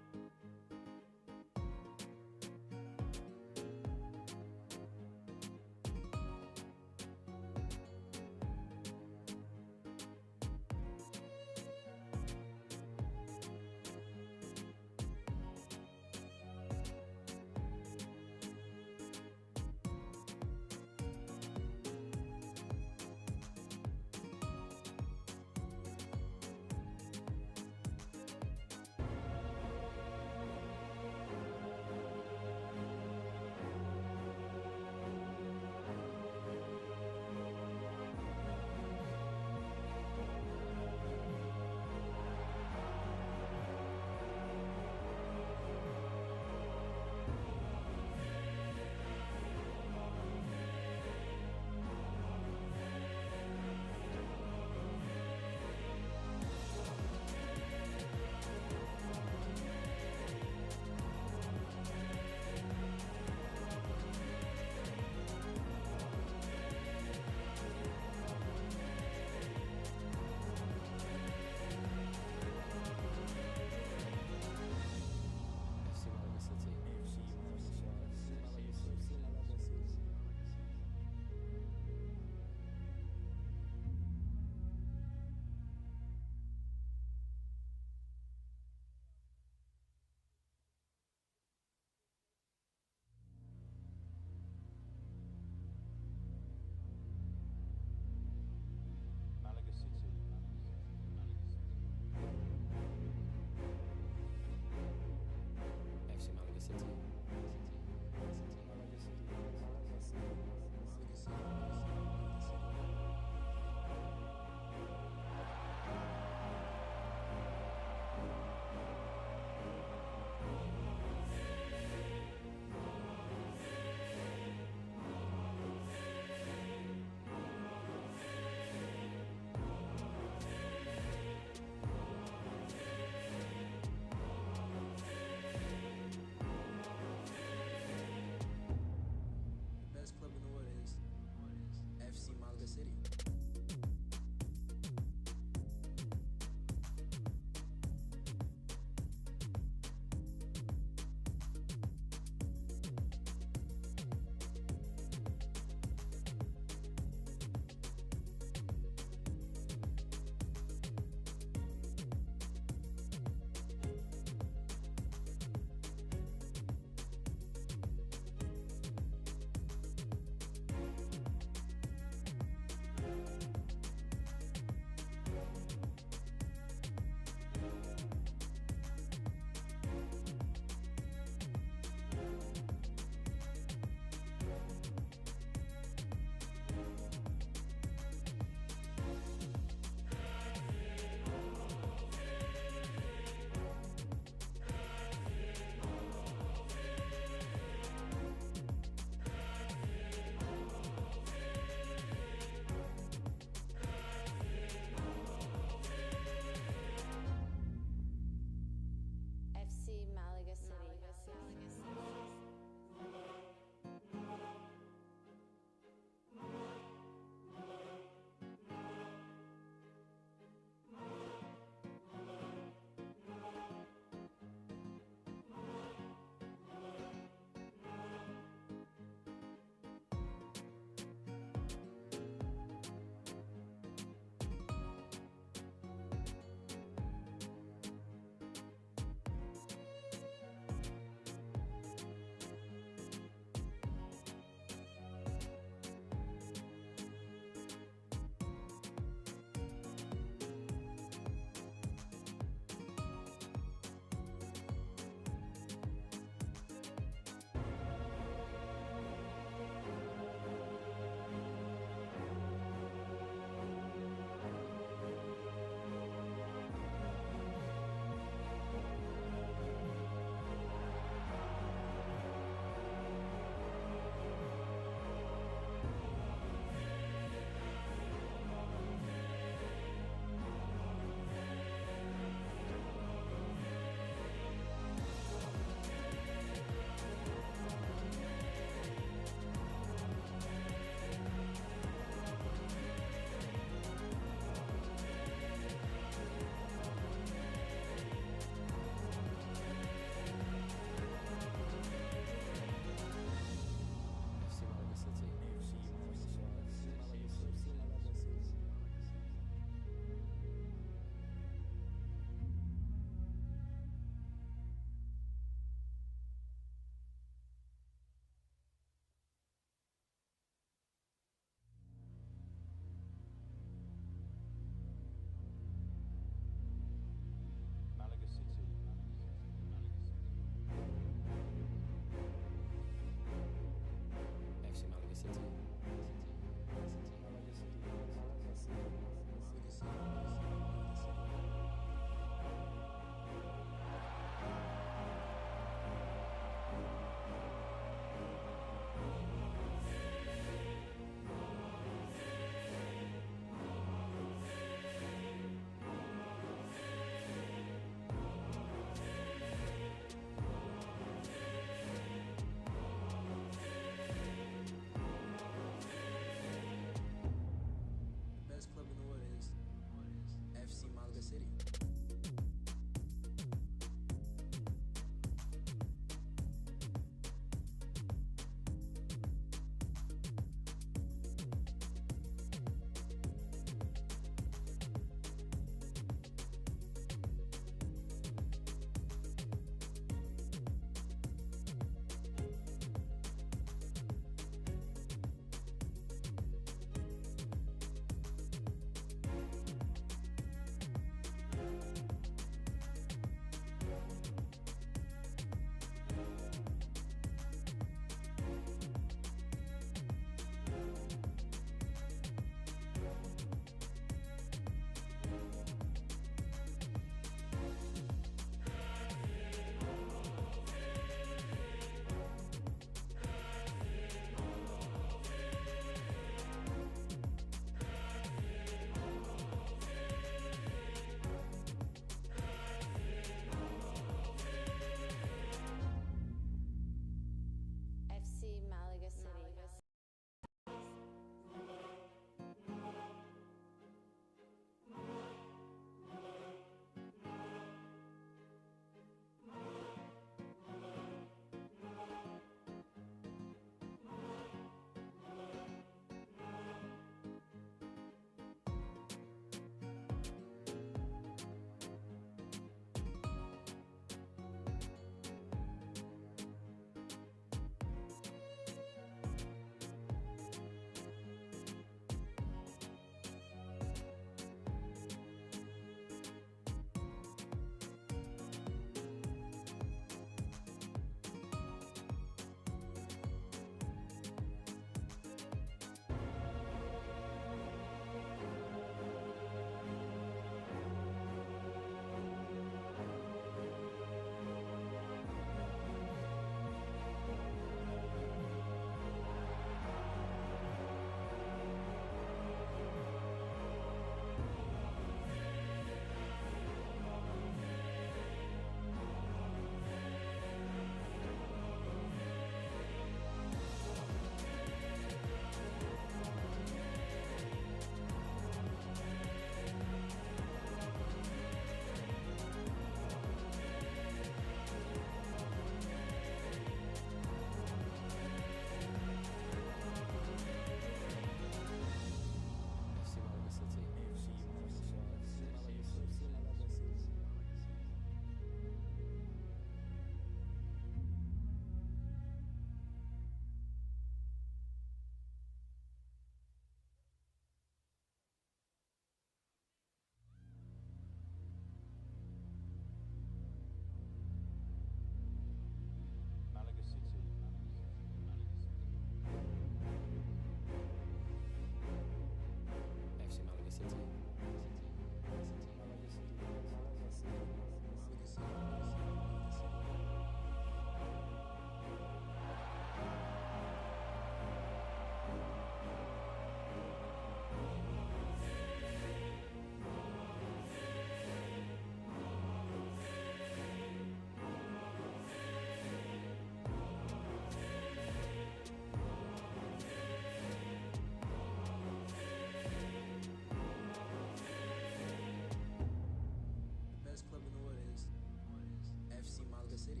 Malaga City.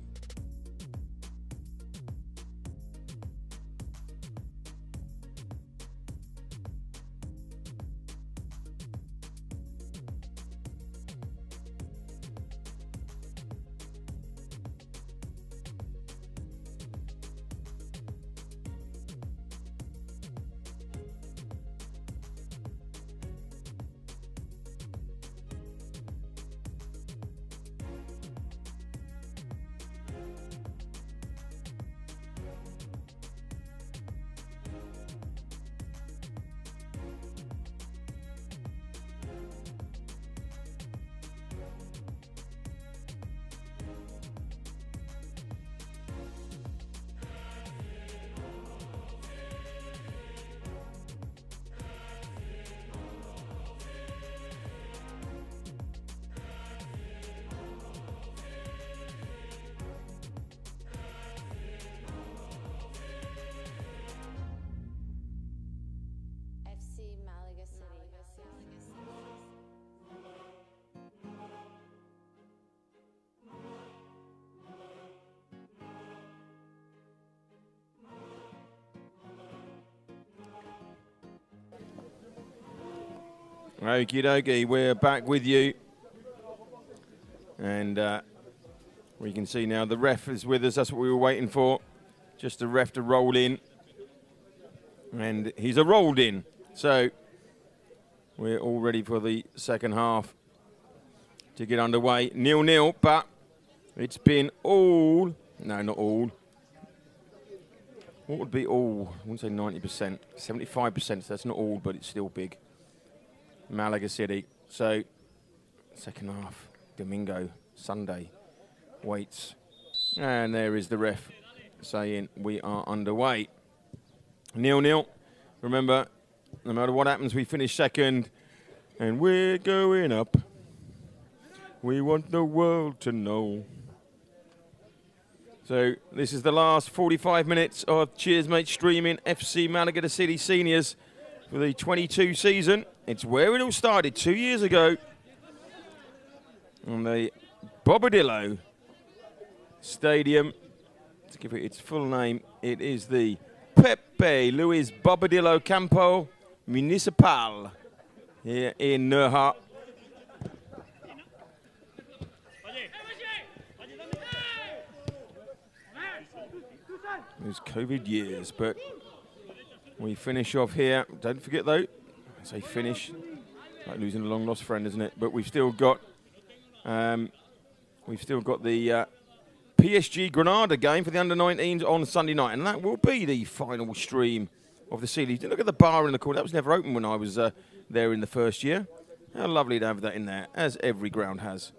FC Malaga City. Okie dokie, we're back with you. And we can see now the ref is with us. That's what we were waiting for. Just the ref to roll in. And he's a rolled in. So we're all ready for the second half to get underway. 0-0, but it's been all, no, not all. What would be all? I wouldn't say 90%, 75%, so that's not all, but it's still big. Malaga City. So second half, Domingo, Sunday, waits. And there is the ref saying we are underway. 0-0. Remember, no matter what happens, we finish second, and we're going up. We want the world to know. So this is the last 45 minutes of Cheers Mate streaming FC Malaga City Seniors for the 22 season. It's where it all started 2 years ago on the Bobadillo Stadium. To give it its full name, it is the Pepe Luis Bobadillo Campo Municipal here in Nerja. Those COVID years, but we finish off here. Don't forget though, I say finish, like losing a long lost friend, isn't it? But we've still got the PSG Granada game for the under-19s on Sunday night, and that will be the final stream of the series. Look at the bar in the corner. That was never open when I was there in the first year. How lovely to have that in there, as every ground has.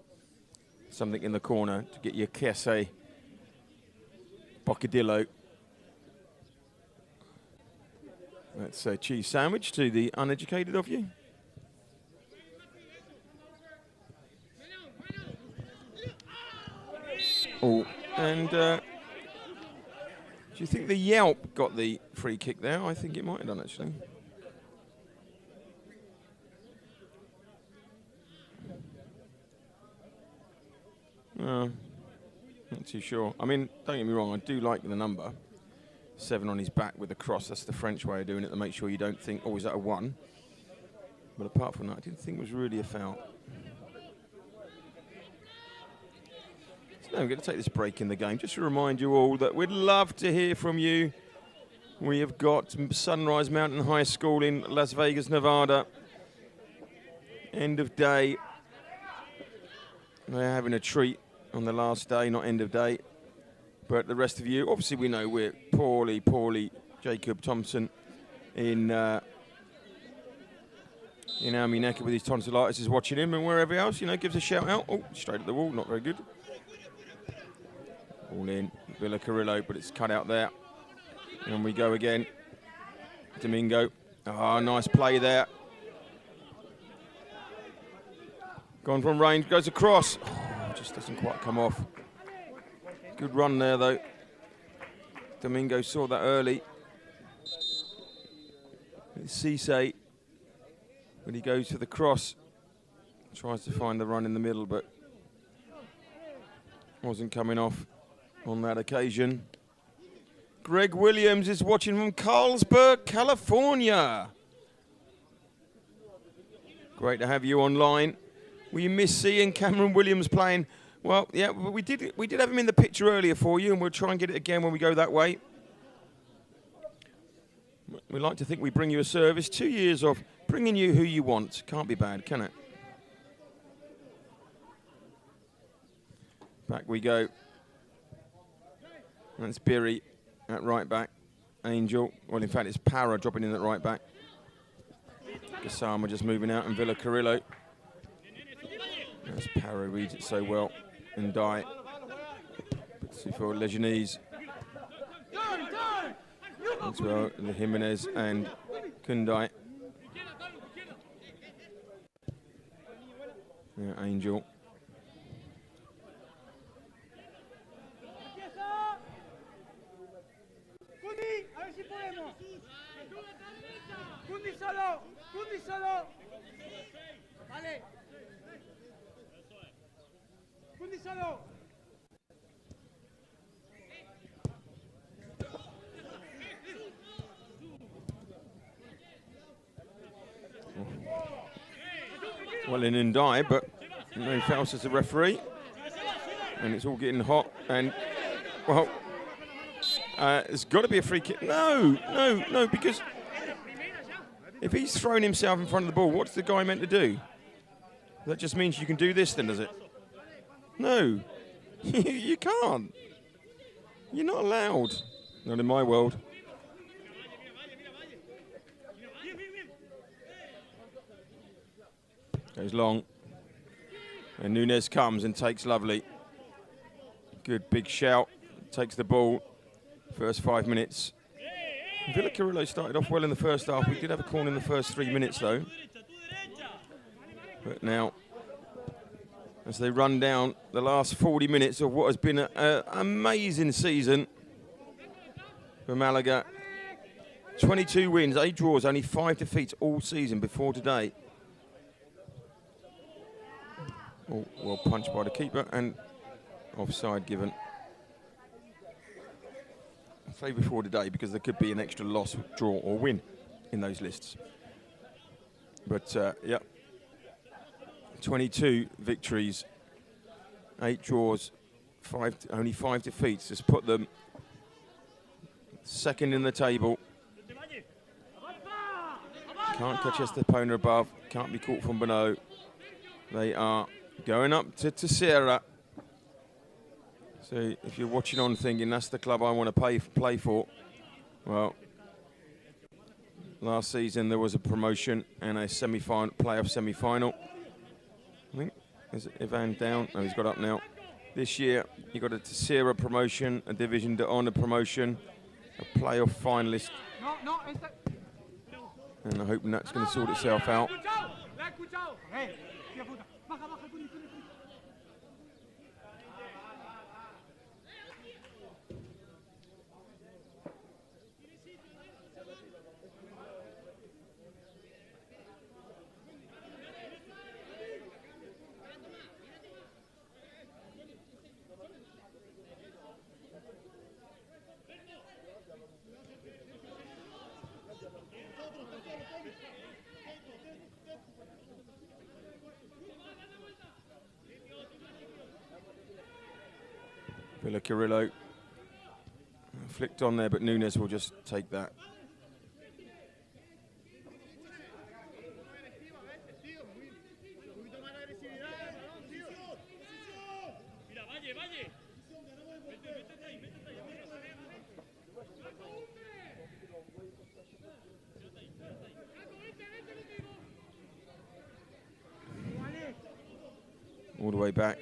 Something in the corner to get your queso bocadillo. That's a cheese sandwich to the uneducated of you. Oh, and do you think the Yelp got the free kick there? I think it might have done, actually. No, not too sure. I mean, don't get me wrong, I do like the number. 7 on his back with the cross. That's the French way of doing it to make sure you don't think, oh, is that a 1? But apart from that, I didn't think it was really a foul. So I'm going to take this break in the game just to remind you all that we'd love to hear from you. We have got Sunrise Mountain High School in Las Vegas, Nevada. End of day. They're having a treat on the last day, not end of day. But the rest of you, obviously we know we're poorly Jacob Thompson in Army Necker with his tonsillitis is watching him, and wherever else, you know, gives a shout out. Oh, straight at the wall, not very good. All in, Villacarrillo, but it's cut out there. And we go again. Domingo. Oh, nice play there. Gone from range, goes across. Oh, just doesn't quite come off. Good run there, though. Domingo saw that early. Cisse, when he goes for the cross, tries to find the run in the middle, but wasn't coming off on that occasion. Greg Williams is watching from Carlsberg, California. Great to have you online. Will you miss seeing Cameron Williams playing? Well, yeah, we did have him in the picture earlier for you, and we'll try and get it again when we go that way. We like to think we bring you a service. 2 years of bringing you who you want. Can't be bad, can it? Back we go. That's Birry at right back. Angel. Well, in fact, it's Para dropping in at right back. Gassama just moving out, and Villacarrillo. That's Para, reads it so well. And Die. For Leganese. As well, Jimenez and Kundai. Yeah, Angel. Well, in Die, but no fouls as a referee. And it's all getting hot. And, well, it's got to be a free kick. No, because if he's thrown himself in front of the ball, what's the guy meant to do? That just means you can do this then, does it? No, you can't. You're not allowed. Not in my world. Goes long. And Nunes comes and takes lovely. Good big shout. Takes the ball. First 5 minutes. Villacarrillo started off well in the first half. We did have a corner in the first 3 minutes though. But now, as they run down the last 40 minutes of what has been an amazing season for Malaga. 22 wins, 8 draws, only 5 defeats all season before today. Oh, well punched by the keeper and offside given. I say before today because there could be an extra loss, draw or win in those lists. But yeah, 22 victories, 8 draws, only 5 defeats. Just put them second in the table. Can't catch Estepona above, can't be caught from below. They are going up to Terceira. So if you're watching on thinking that's the club I want to play for, well, last season there was a promotion and a playoff semi-final. I think, is Ivan down? No, he's got up now. This year you got a Terceira promotion, a Division de Honor promotion, a playoff finalist. And I'm hoping that's going to sort itself out. Villacarrillo flicked on there, but Nunes will just take that. All the way back.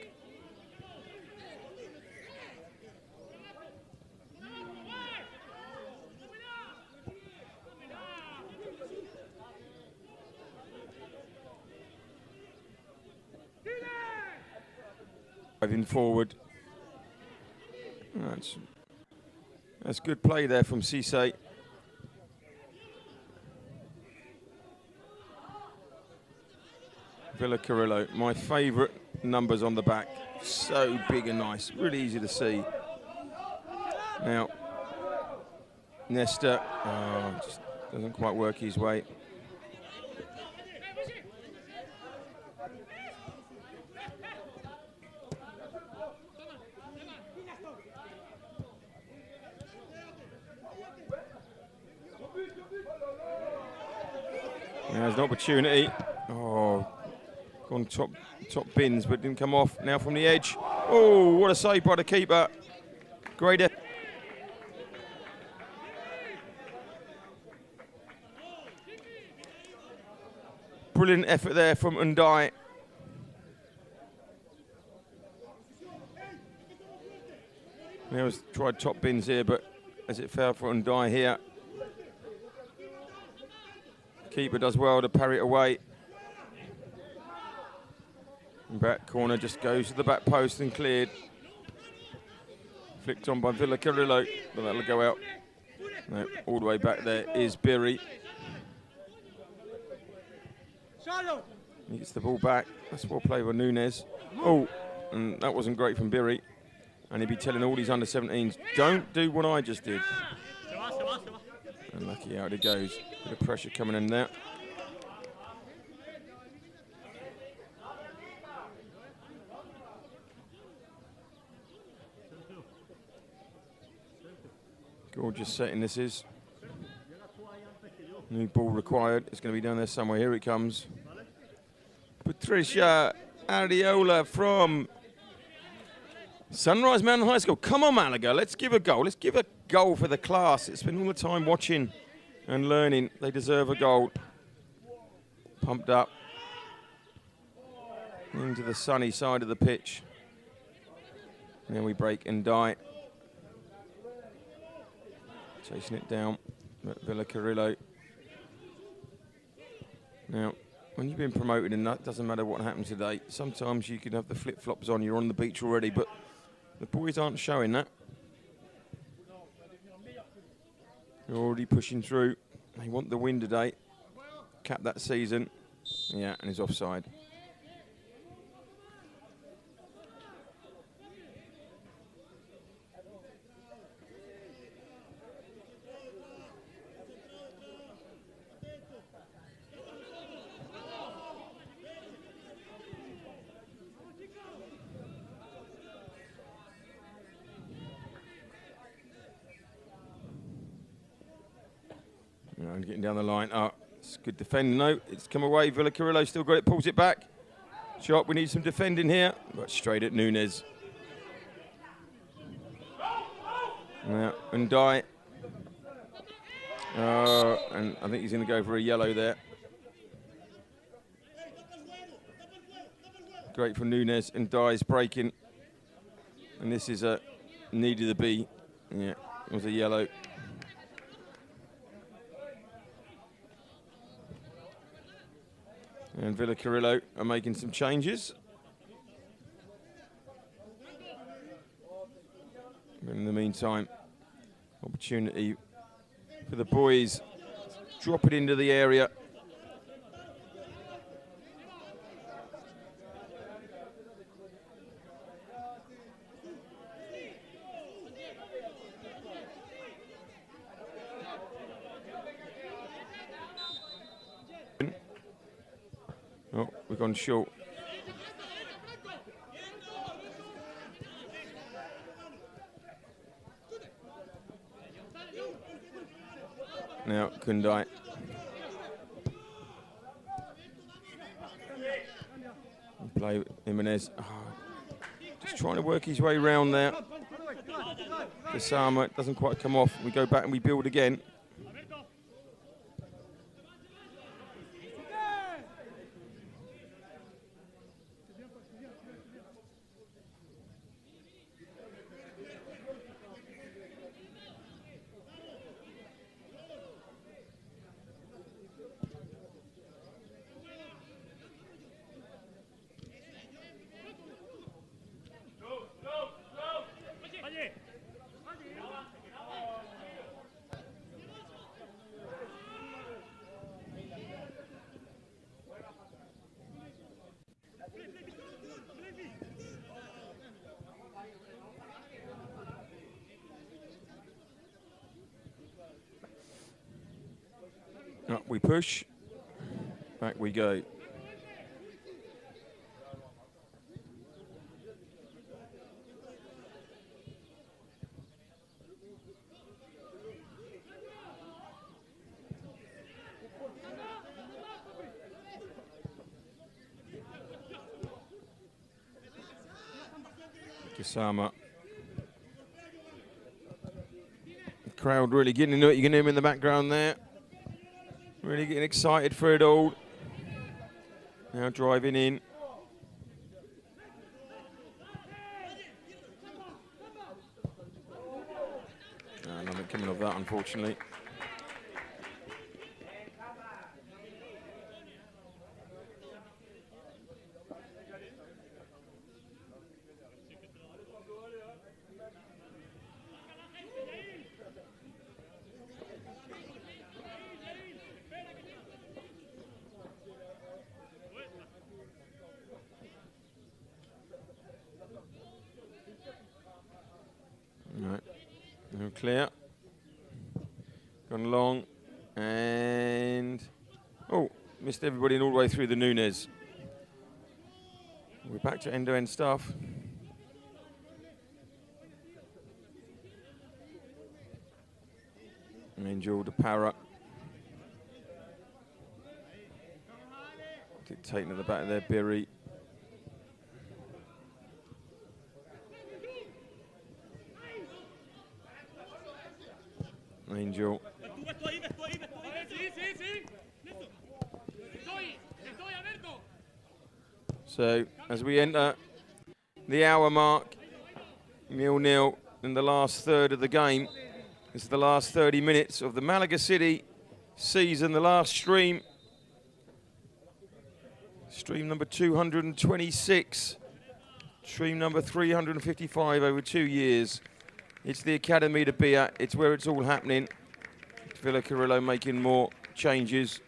Driving forward. That's good play there from Cisse. Villacarrillo, my favourite numbers on the back. So big and nice, really easy to see. Now, Nesta just doesn't quite work his way. There's an opportunity. Oh, gone top bins, but didn't come off. Now from the edge. Oh, what a save by the keeper. Great effort. Brilliant effort there from Undai. Now he's tried top bins here, but as it fell for Undai here, keeper does well to parry it away. And back corner just goes to the back post and cleared. Flicked on by Villacarrillo, but that'll go out. No, all the way back there is Birri. He gets the ball back. That's well played by Nunes. Oh, and that wasn't great from Birri. And he'd be telling all these under-17s, don't do what I just did. And lucky out it goes. Bit of pressure coming in there. Gorgeous setting this is. New ball required. It's going to be down there somewhere. Here it comes. Patricia Ariola from Sunrise Mountain High School. Come on, Malaga. Let's give a goal. Let's give a goal for the class. It's been all the time watching and learning. They deserve a goal. Pumped up into the sunny side of the pitch. And then we break and die. Chasing it down. Villacarrillo. Now, when you've been promoted, and that doesn't matter what happens today, sometimes you can have the flip-flops on, you're on the beach already, but the boys aren't showing that. They're already pushing through. They want the win today. Cap that season. Yeah, and he's offside. And getting down the line. Oh, it's good defending. No, it's come away. Villacarrillo still got it, pulls it back. Sharp, we need some defending here. But straight at Nunes. Now, Undai. And I think he's going to go for a yellow there. Great for Nunes. Undai's breaking. And this is a needed to be. Yeah, it was a yellow. And Villacarrillo are making some changes. But in the meantime, opportunity for the boys. Drop it into the area. Oh, we've gone short. Now, Kundai. Play with Jimenez. Oh, just trying to work his way around there. Kasama doesn't quite come off. We go back and we build again. we push. Back we go. Kisama. The crowd really getting into it. You can hear him in the background there. Really getting excited for it all. Now driving in. Nothing coming of that, unfortunately. Clear. Gone long. And... oh, missed everybody all the way through the Nunes. We're back to end-to-end stuff. Angel to Para. Dictating at the back of there, Berry. Angel. So, as we enter the hour mark, 0-0 in the last third of the game. This is the last 30 minutes of the Malaga City season, the last stream. Stream number 226. Stream number 355 over 2 years. It's the academy to be at. It's where it's all happening. Villacarrillo making more changes.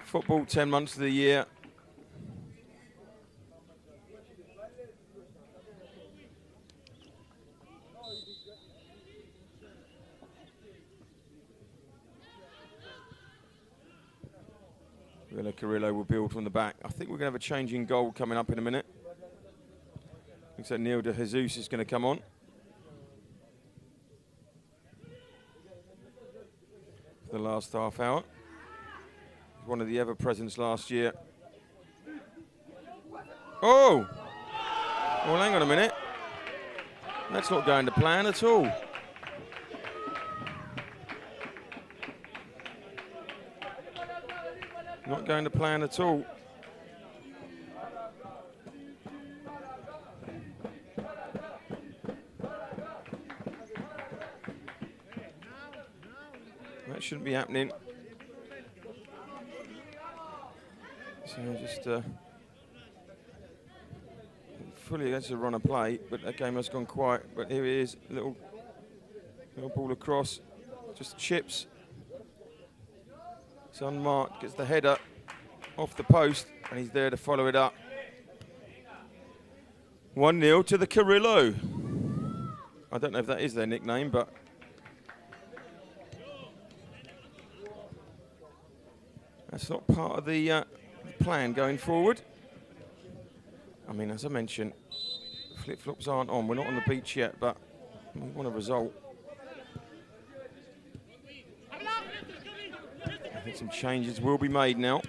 Football 10 months of the year. Villacarrillo will build from the back. I think we're going to have a change in goal coming up in a minute. Looks like Neil de Jesus is going to come on. For the last half hour. One of the ever-presents last year. Oh! Well, hang on a minute. That's not going to plan at all. Not going to plan at all. That shouldn't be happening. So just fully against a run of play, but that game has gone quiet. But here he is, little ball across, just chips. It's unmarked, gets the header off the post, and he's there to follow it up. 1-0 to the Carrillo. I don't know if that is their nickname, but that's not part of the plan going forward. I mean, as I mentioned, flip-flops aren't on. We're not on the beach yet, but we want a result. I think some changes will be made now.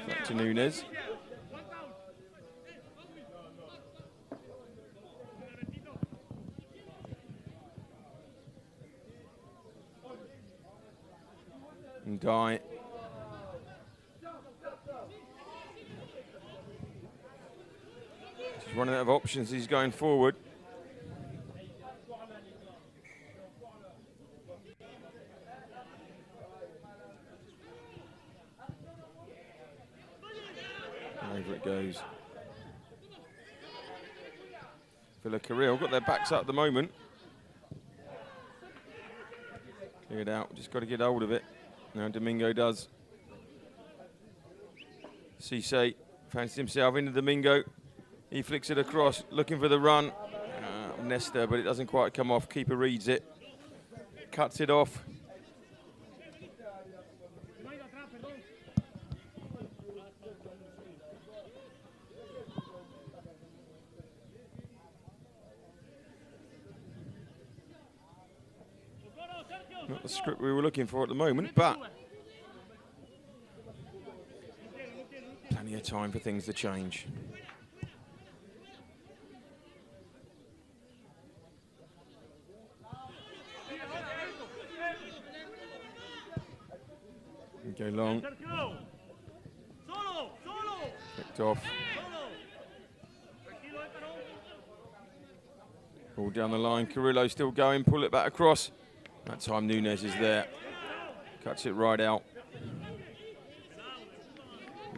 Back to Nunes. And Die. He's running out of options. He's going forward. Over it goes. Villacarrillo got their backs up at the moment. Clear it out. Just got to get hold of it. Now Domingo does. Cisse fancies himself into Domingo. He flicks it across, looking for the run. Nesta, but it doesn't quite come off. Keeper reads it, cuts it off. Not the script we were looking for at the moment, but plenty of time for things to change. Go long. Picked off. Ball down the line. Carrillo still going. Pull it back across. That time Nunes is there. Cuts it right out.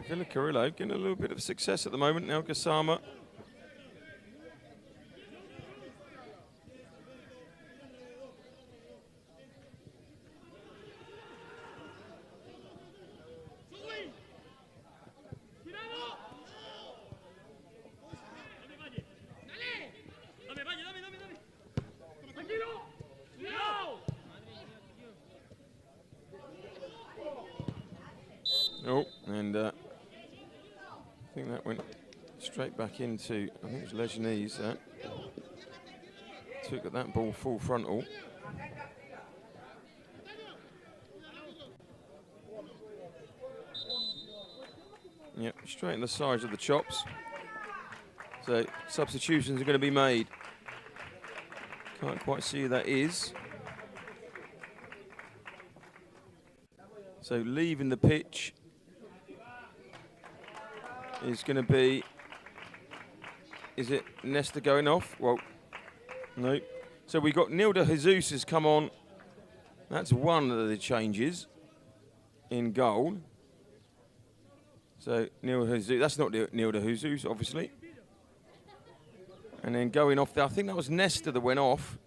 Villacarrillo getting a little bit of success at the moment now. Gassama. Oh, and I think that went straight back into, I think it was Leganese. Took that ball full frontal. Yep, straight in the sides of the chops. So substitutions are going to be made. Can't quite see who that is. So leaving the pitch is going to be, is it Nesta going off? Well, no. So we got Nilda Jesus has come on. That's one of the changes in goal. So Nilda Jesus, that's not Nilda Jesus, obviously. And then going off there, I think that was Nesta that went off.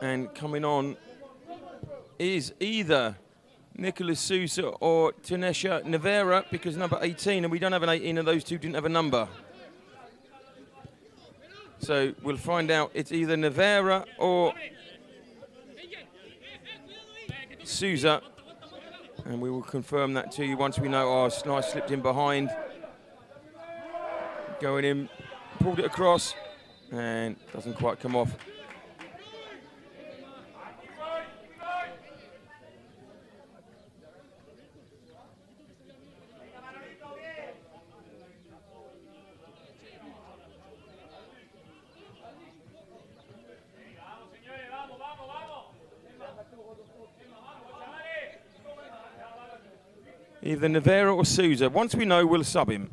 And coming on is either Nicolas Sousa or Tanesha Nevera, because number 18, and we don't have an 18, and those two didn't have a number. So we'll find out. It's either Nevera or Sousa, and we will confirm that to you once we know. Oh, Snice slipped in behind. Going in, pulled it across, and doesn't quite come off. Either Nevera or Sousa. Once we know, we'll sub him.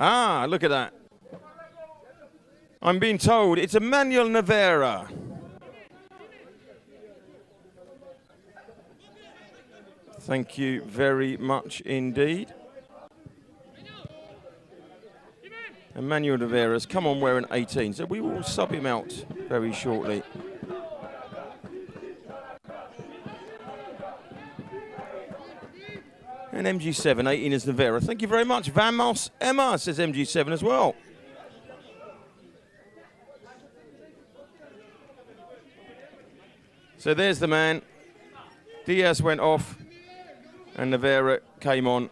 Ah, look at that. I'm being told it's Emmanuel Nevera. Thank you very much indeed. Emmanuel Nevera's come on wearing 18, so we will sub him out very shortly. And MG7, 18 is Nevera. Thank you very much. Vamos Emma, says MG7 as well. So there's the man. Diaz went off and Nevera came on.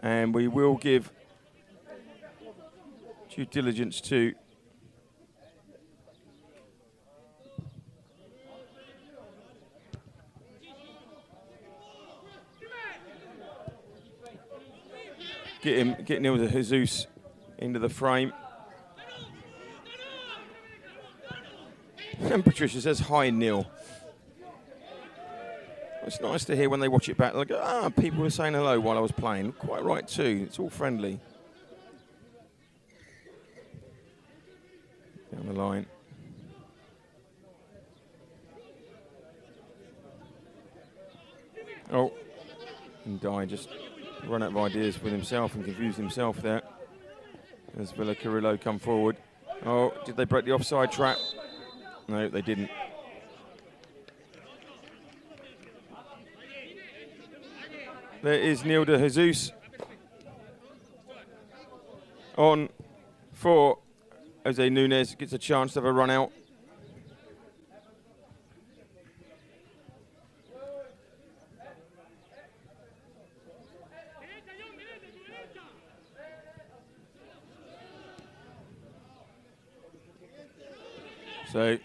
And we will give due diligence to get Nilda Jesus into the frame. And Patricia says, hi, Neil. It's nice to hear when they watch it back. They go, ah, people were saying hello while I was playing. Quite right too. It's all friendly. Down the line. Oh, and Di just run out of ideas with himself and confused himself there as Villacarrillo come forward. Oh, did they break the offside trap? No, they didn't. There is Neil de Jesus on for Jose Nunes. Gets a chance to have a run out. So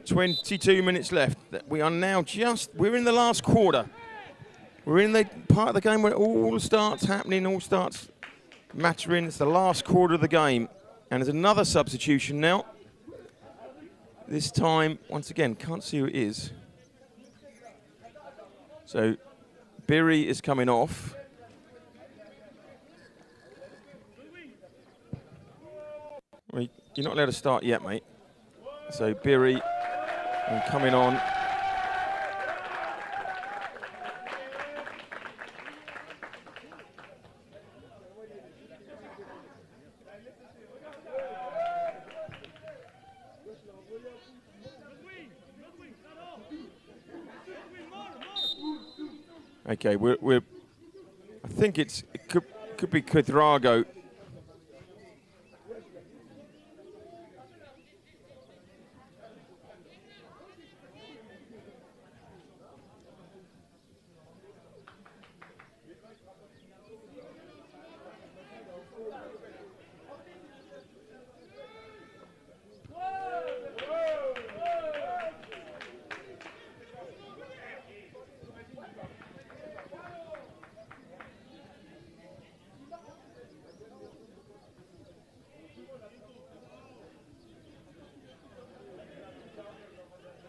22 minutes left. We are now we're in the last quarter. We're in the part of the game where it all starts happening, all starts mattering. It's the last quarter of the game. And there's another substitution now. This time, once again, can't see who it is. So Birri is coming off. Well, you're not allowed to start yet, mate. So Birri coming on. Okay, we're I think it could be Cuadrago.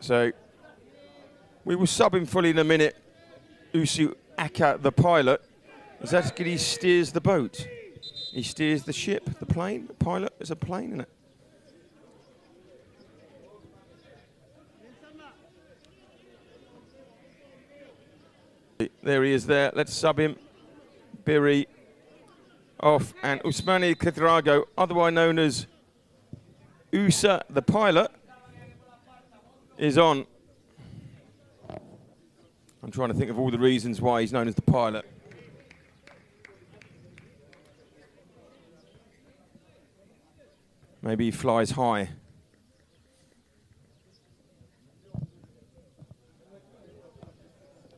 So we will sub him fully in a minute. Usu Aka, the pilot, is that good? He steers the boat. He steers the ship, the plane. The pilot is a plane, isn't it? There he is there. Let's sub him. Birri off, and Ousmane Cuadrago, otherwise known as Usa, the pilot, is on. I'm trying to think of all the reasons why he's known as the pilot. Maybe he flies high.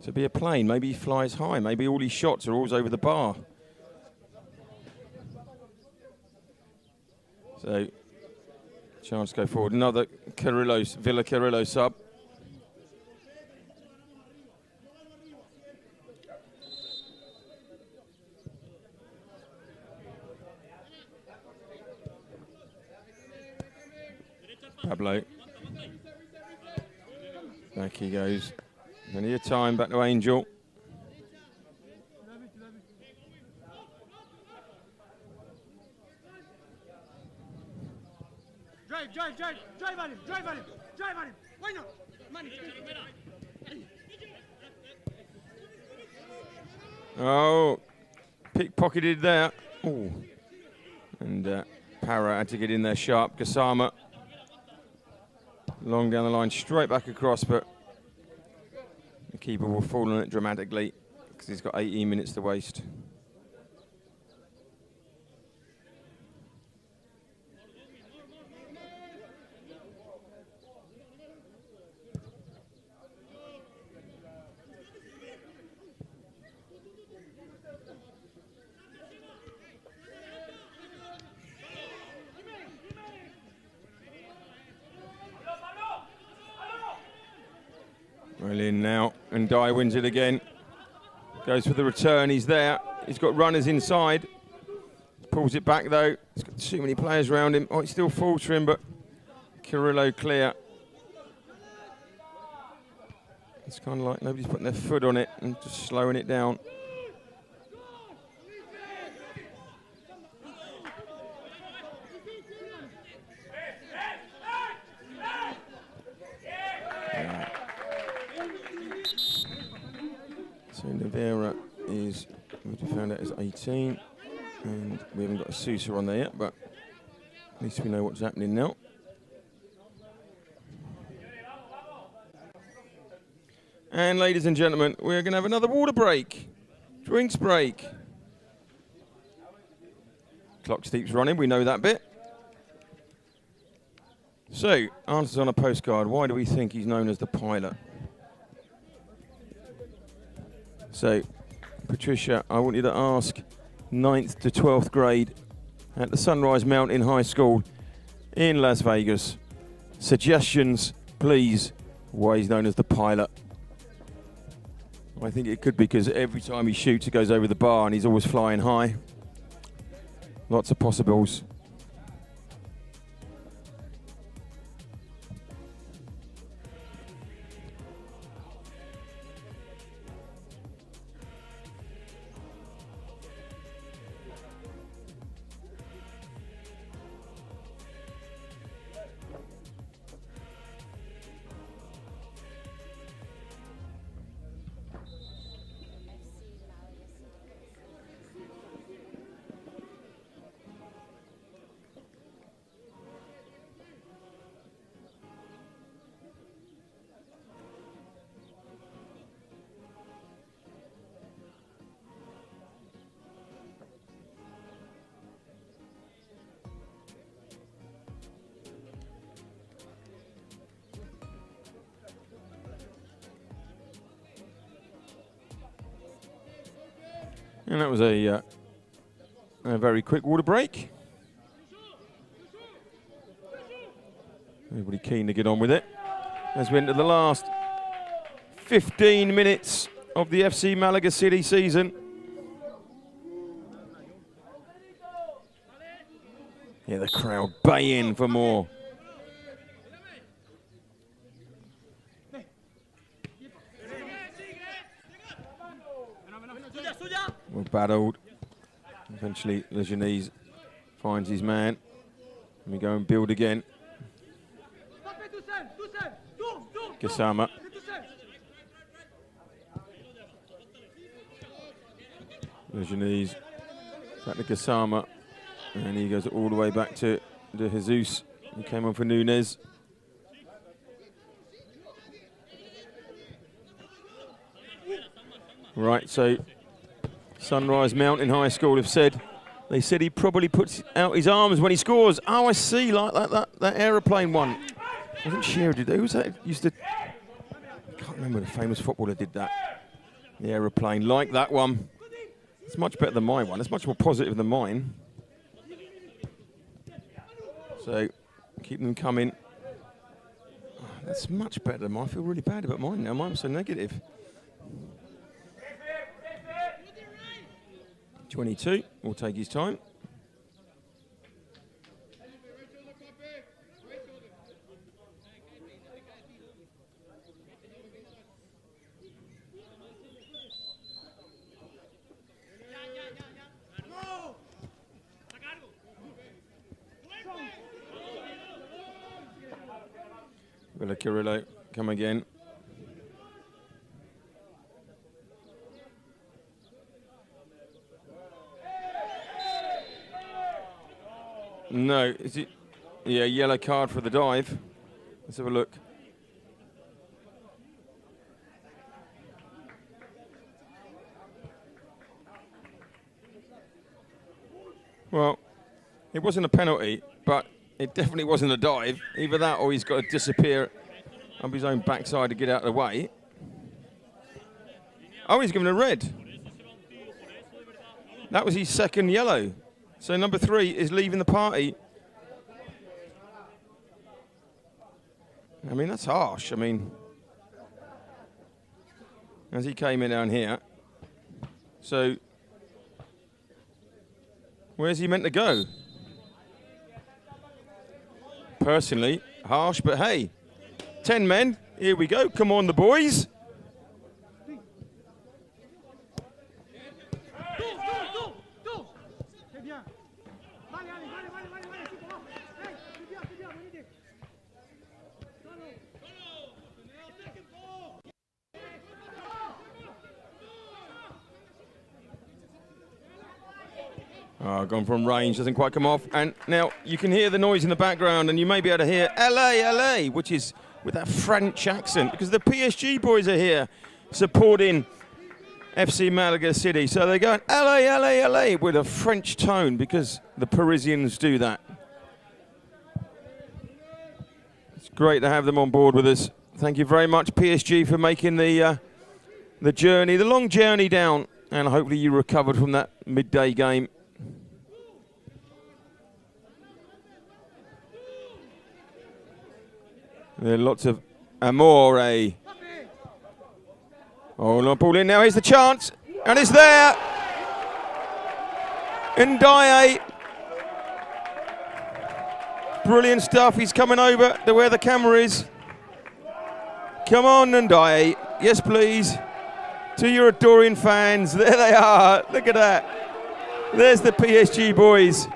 To be a plane, maybe he flies high. Maybe all his shots are always over the bar. So, chance to go forward. Another Villacarrillo sub. Pablo. Back he goes. Plenty of time, back to Angel. Drive on him. Why not? Oh, pickpocketed there. Ooh. And Para had to get in there sharp. Gassama. Long down the line, straight back across, but the keeper will fall on it dramatically because he's got 18 minutes to waste. Well in now, and Dye wins it again. Goes for the return, he's there. He's got runners inside. Pulls it back though. He's got too many players around him. Oh, it still falls for him, but Carrillo clear. It's kind of like nobody's putting their foot on it and just slowing it down. So Navera is, we found out, is 18, and we haven't got a Sousa on there yet, but at least we know what's happening now. And ladies and gentlemen, we're going to have another water break, drinks break. Clock keeps running, we know that bit. So, answers on a postcard. Why do we think he's known as the pilot? So, Patricia, I want you to ask 9th to 12th grade at the Sunrise Mountain High School in Las Vegas. Suggestions, please, why he's known as the pilot. I think it could be because every time he shoots, it goes over the bar and he's always flying high. Lots of possibles. And that was a very quick water break. Everybody keen to get on with it. As we enter the last 15 minutes of the FC Malaga City season. Yeah, the crowd baying for more. Well battled. Eventually, Leganese finds his man. And we go and build again. Gassama. Leganese back to Gassama. And he goes all the way back to Jesus. He came on for Nunez. Right, so Sunrise Mountain High School have said, they said he probably puts out his arms when he scores. Oh, I see, like that aeroplane one. Wasn't Shearer did that? Who was that? Used to, I can't remember, the famous footballer did that. The aeroplane, like that one. It's much better than my one. It's much more positive than mine. So, keep them coming. Oh, that's much better than mine. I feel really bad about mine now. Mine's so negative. 22, will take his time. Villacarrillo, come again. No, is it? Yeah, yellow card for the dive. Let's have a look. Well, it wasn't a penalty, but it definitely wasn't a dive. Either that or he's got to disappear up his own backside to get out of the way. Oh, he's given a red. That was his second yellow. So number 3 is leaving the party. I mean, that's harsh. I mean, as he came in down here. So, where's he meant to go? Personally, harsh, but hey, 10 men. Here we go. Come on, the boys. Oh, gone from range, doesn't quite come off. And now you can hear the noise in the background, and you may be able to hear LA, LA, which is with that French accent, because the PSG boys are here supporting FC Malaga City. So they're going LA, LA, LA with a French tone, because the Parisians do that. It's great to have them on board with us. Thank you very much, PSG, for making the journey, the long journey down, and hopefully you recovered from that midday game. There are lots of amore. Oh, not ball in now. Here's the chance, and it's there. Ndiaye. Brilliant stuff. He's coming over to where the camera is. Come on, Ndiaye. Yes, please. To your adoring fans. There they are. Look at that. There's the PSG boys.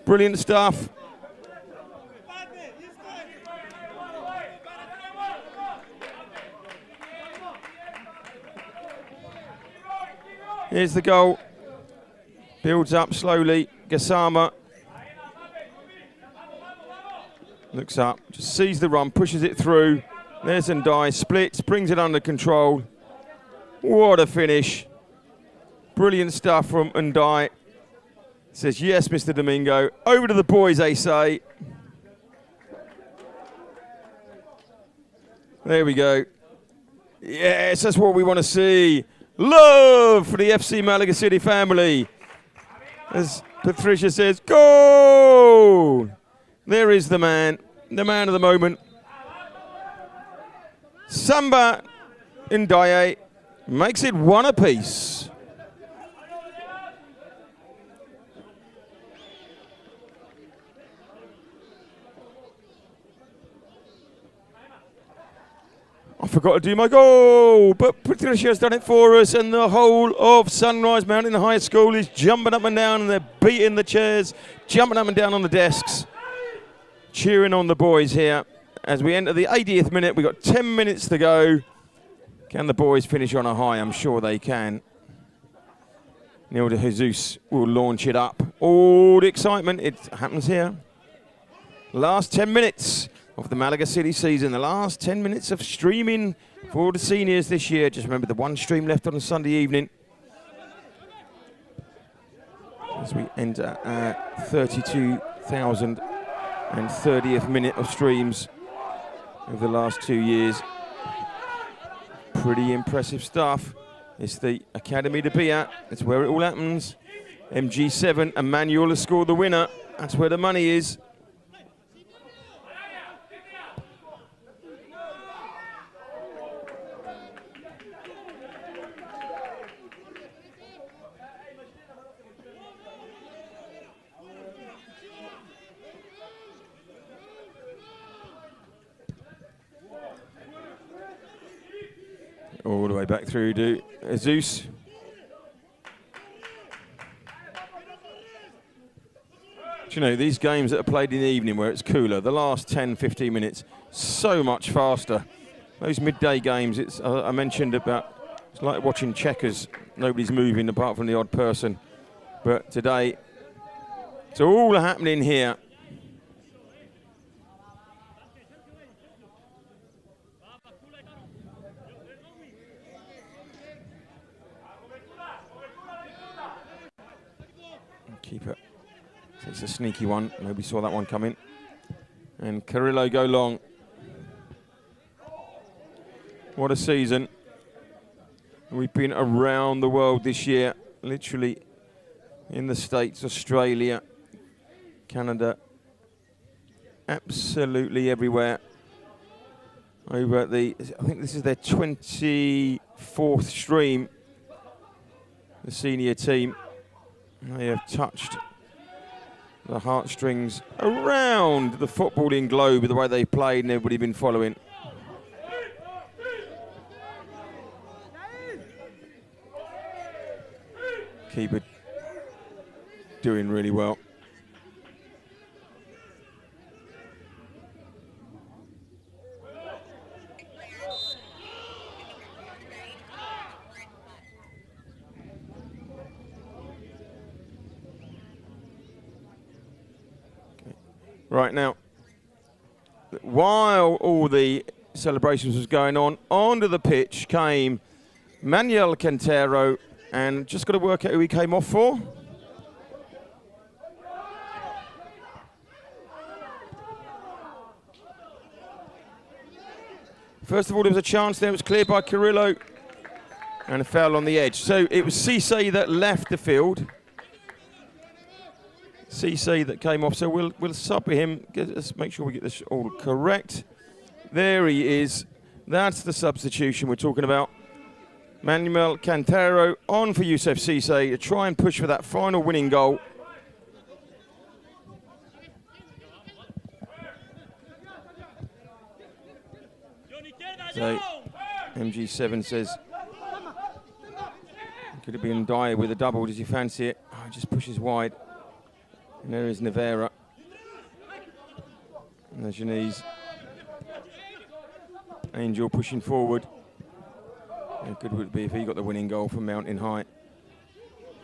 Brilliant stuff. Here's the goal. Builds up slowly. Gassama looks up, just sees the run, pushes it through. There's Ndiaye, splits, brings it under control. What a finish. Brilliant stuff from Ndiaye. Says, yes, Mr. Domingo. Over to the boys, they say. There we go. Yes, that's what we want to see. Love for the FC Malaga City family. As Patricia says, goal! There is the man of the moment. Samba Ndiaye makes it 1 apiece. I forgot to do my goal, but Patricia has done it for us, and the whole of Sunrise Mountain High School is jumping up and down, and they're beating the chairs, jumping up and down on the desks, cheering on the boys here. As we enter the 80th minute, we've got 10 minutes to go. Can the boys finish on a high? I'm sure they can. Neil de Jesus will launch it up. All the excitement, it happens here. Last 10 minutes of the Malaga City season, the last 10 minutes of streaming for the seniors this year. Just remember the one stream left on a Sunday evening. As we enter our 32,030th minute of streams over the last 2 years. Pretty impressive stuff. It's the academy to be at. It's where it all happens. MG7, Emmanuel has scored the winner. That's where the money is. All the way back through to Jesus. Do you know, these games that are played in the evening where it's cooler, the last 10, 15 minutes, so much faster. Those midday games, it's I mentioned about, it's like watching checkers. Nobody's moving apart from the odd person. But today, it's all happening here. Keeper takes a sneaky one. Nobody saw that one coming. And Carrillo go long. What a season. We've been around the world this year, literally in the States, Australia, Canada, absolutely everywhere. Over at the, I think this is their 24th stream, the senior team. They have touched the heartstrings around the footballing globe with the way they played, and everybody been following. Keeper doing really well. Right now, while all the celebrations was going on, onto the pitch came Manuel Quintero, and just got to work out who he came off for. First of all, there was a chance there. It was cleared by Carrillo, and a foul on the edge. So it was Cisse that left the field. Cisse that came off. So we'll sub him. Let's make sure we get this all correct. There he is. That's the substitution we're talking about. Manuel Quintero on for Youssef Cisse to try and push for that final winning goal. So MG7 says, could it be Ndiaye with a double? Does he fancy it? Oh, just pushes wide. And there is Nevera. And there's Janise. Angel pushing forward. How good would it be if he got the winning goal from Mountain High?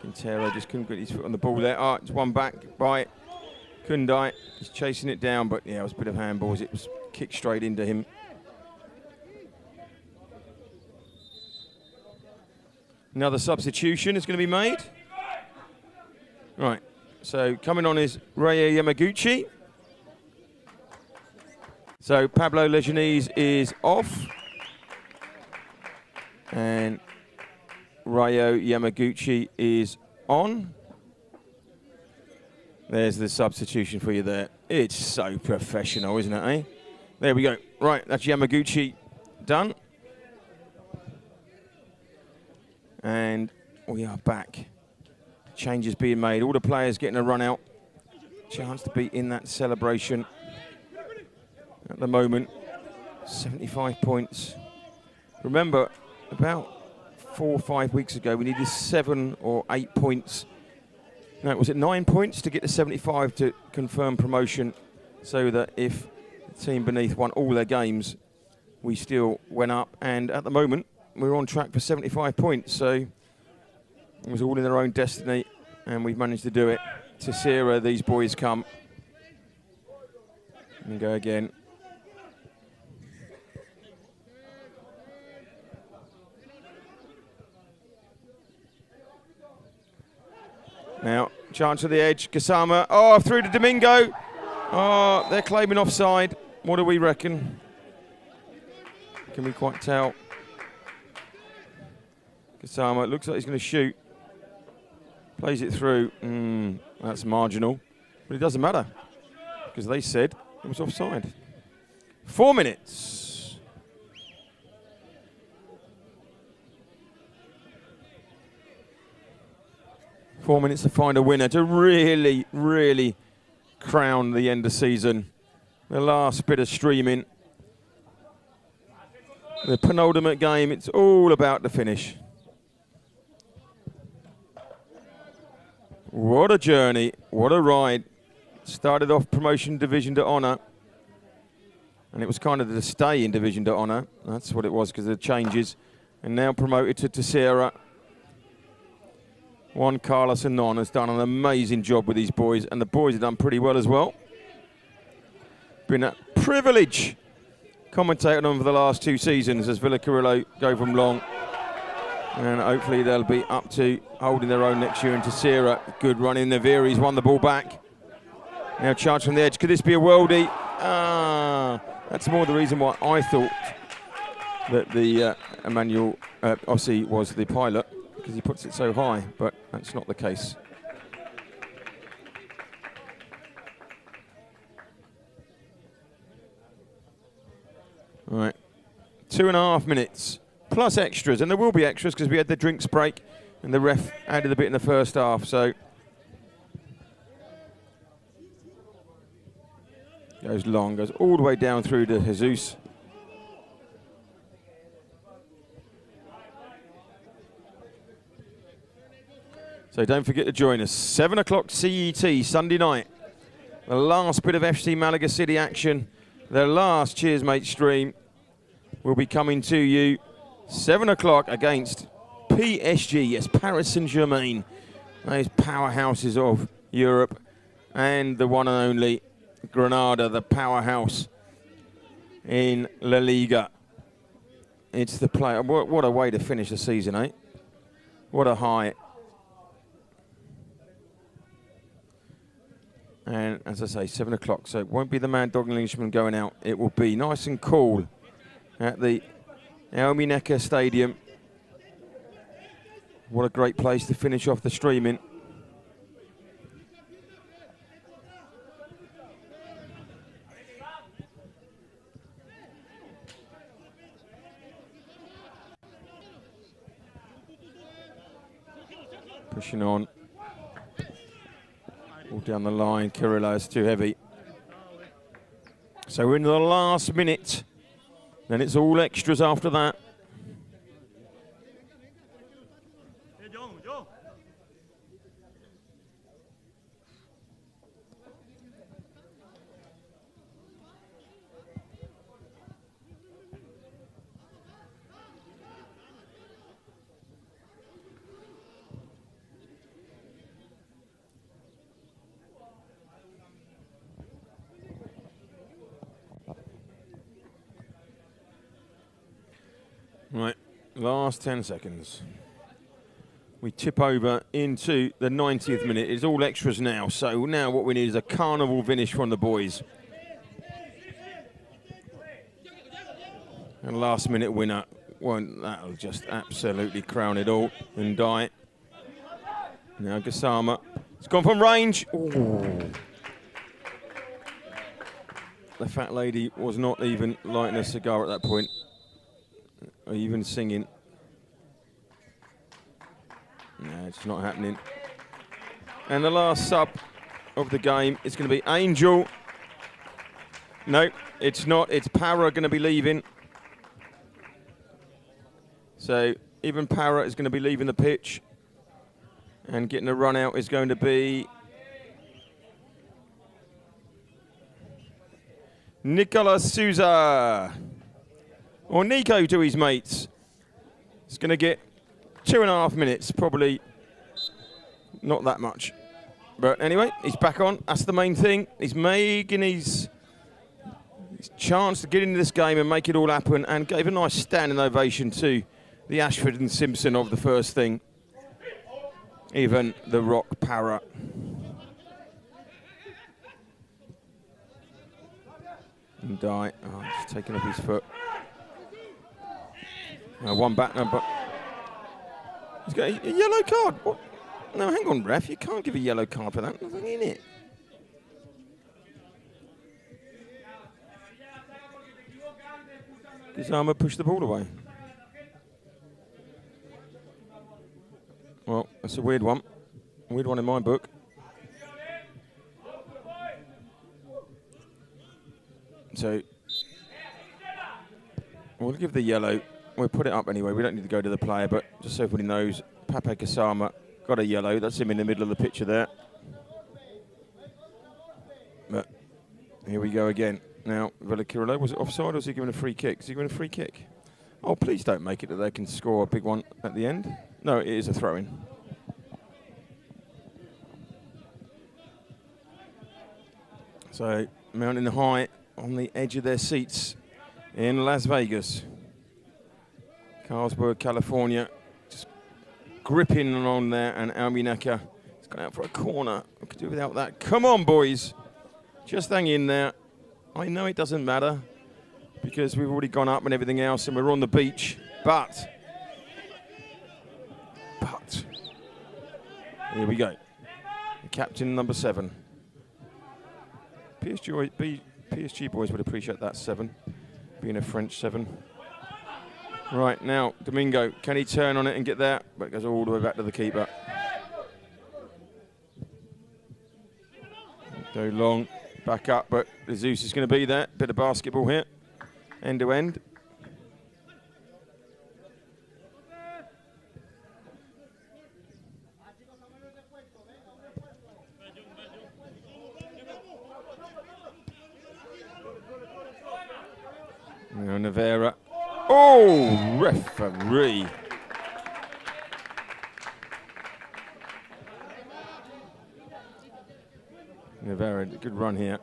Quintero just couldn't get his foot on the ball there. Oh, it's one back by Kundai. He's chasing it down, but yeah, it was a bit of handballs. It was kicked straight into him. Another substitution is going to be made. Right, so coming on is Raya Yamaguchi. So Pablo Leganese is off. And Ryo Yamaguchi is on. There's the substitution for you there. It's so professional, isn't it, eh? There we go. Right, that's Yamaguchi done. And we are back. Changes being made. All the players getting a run out. Chance to be in that celebration at the moment. 75 points. Remember, about 4 or 5 weeks ago, we needed 7 or 8 points. No, was it 9 points to get to 75 to confirm promotion, so that if the team beneath won all their games, we still went up. And at the moment, we're on track for 75 points. So it was all in their own destiny, and we've managed to do it. To Sierra, these boys come. And go again. Now, chance of the edge, Kasama. Oh, through to Domingo. Oh, they're claiming offside. What do we reckon? Can we quite tell? Kasama, it looks like he's going to shoot. Plays it through. That's marginal. But it doesn't matter, because they said it was offside. 4 minutes. 4 minutes to find a winner to really, really crown the end of season. The last bit of streaming. The penultimate game, it's all about the finish. What a journey, what a ride. Started off promotion division to honour. And it was kind of the stay in division to honour. That's what it was, because of the changes. And now promoted to Tercera. Juan Carlos Anon has done an amazing job with these boys, and the boys have done pretty well as well. Been a privilege commentating on for the last 2 seasons as Villacarrillo go from long. And hopefully they'll be up to holding their own next year in Tercera. Good run in there. He's won the ball back. Now chance from the edge. Could this be a worldie? That's more the reason why I thought that the Emmanuel Ossie was the pilot, because he puts it so high, but that's not the case. All right, 2.5 minutes, plus extras, and there will be extras because we had the drinks break, and the ref added a bit in the first half, so. Goes long, goes all the way down through to Jesus. So don't forget to join us. 7 o'clock CET, Sunday night. The last bit of FC Malaga City action. The last Cheers Mate stream will be coming to you. 7 o'clock against PSG. Yes, Paris Saint-Germain. Those powerhouses of Europe. And the one and only Granada, the powerhouse in La Liga. It's the player. What a way to finish the season, eh? What a high. And as I say, 7 o'clock, so it won't be the Mad Dog Englishman going out. It will be nice and cool at the Almun Stadium. What a great place to finish off the streaming. Pushing on. All down the line, Kirillo is too heavy. So we're in the last minute. Then it's all extras after that. Right, last 10 seconds. We tip over into the 90th minute. It's all extras now. So now what we need is a carnival finish from the boys. And last minute winner. That'll just absolutely crown it all and die. Now Gassama. It's gone from range. Ooh. The fat lady was not even lighting a cigar at that point. Or even singing. No, it's not happening. And the last sub of the game is going to be Angel. No, it's not. It's Para going to be leaving. So even Para is going to be leaving the pitch. And getting a run out is going to be Nicolas Souza. Or Nico to his mates. It's going to get 2.5 minutes, probably not that much. But anyway, he's back on. That's the main thing. He's making his chance to get into this game and make it all happen, and gave a nice standing ovation to the Ashford and Simpson of the first thing. Even the Rock Para. And die. Oh, he's taking off his foot. One back number. He's got a yellow card. What? No, hang on, ref. You can't give a yellow card for that. Nothing in it. Gizama pushed the ball away. Well, that's a weird one. A weird one in my book. So, we'll give the yellow. We'll put it up anyway. We don't need to go to the player, but just so everybody knows, Pape Gassama got a yellow. That's him in the middle of the picture there. But here we go again. Now, Villacarrillo, was it offside or was he given a free kick? Is he given a free kick? Oh, please don't make it that they can score a big one at the end. No, it is a throw-in. So, mountain high on the edge of their seats in Las Vegas. Carlsberg, California, just gripping on there, and Almunaka has gone out for a corner. We could do without that. Come on, boys. Just hang in there. I know it doesn't matter because we've already gone up and everything else, and we're on the beach. But here we go. The captain, number 7. PSG boys would appreciate that 7, being a French 7. Right, now, Domingo, can he turn on it and get there? But it goes all the way back to the keeper. Go long, back up, but Jesus is going to be there. Bit of basketball here, end to end. Now Navarra. Oh, referee. Navarra, good run here.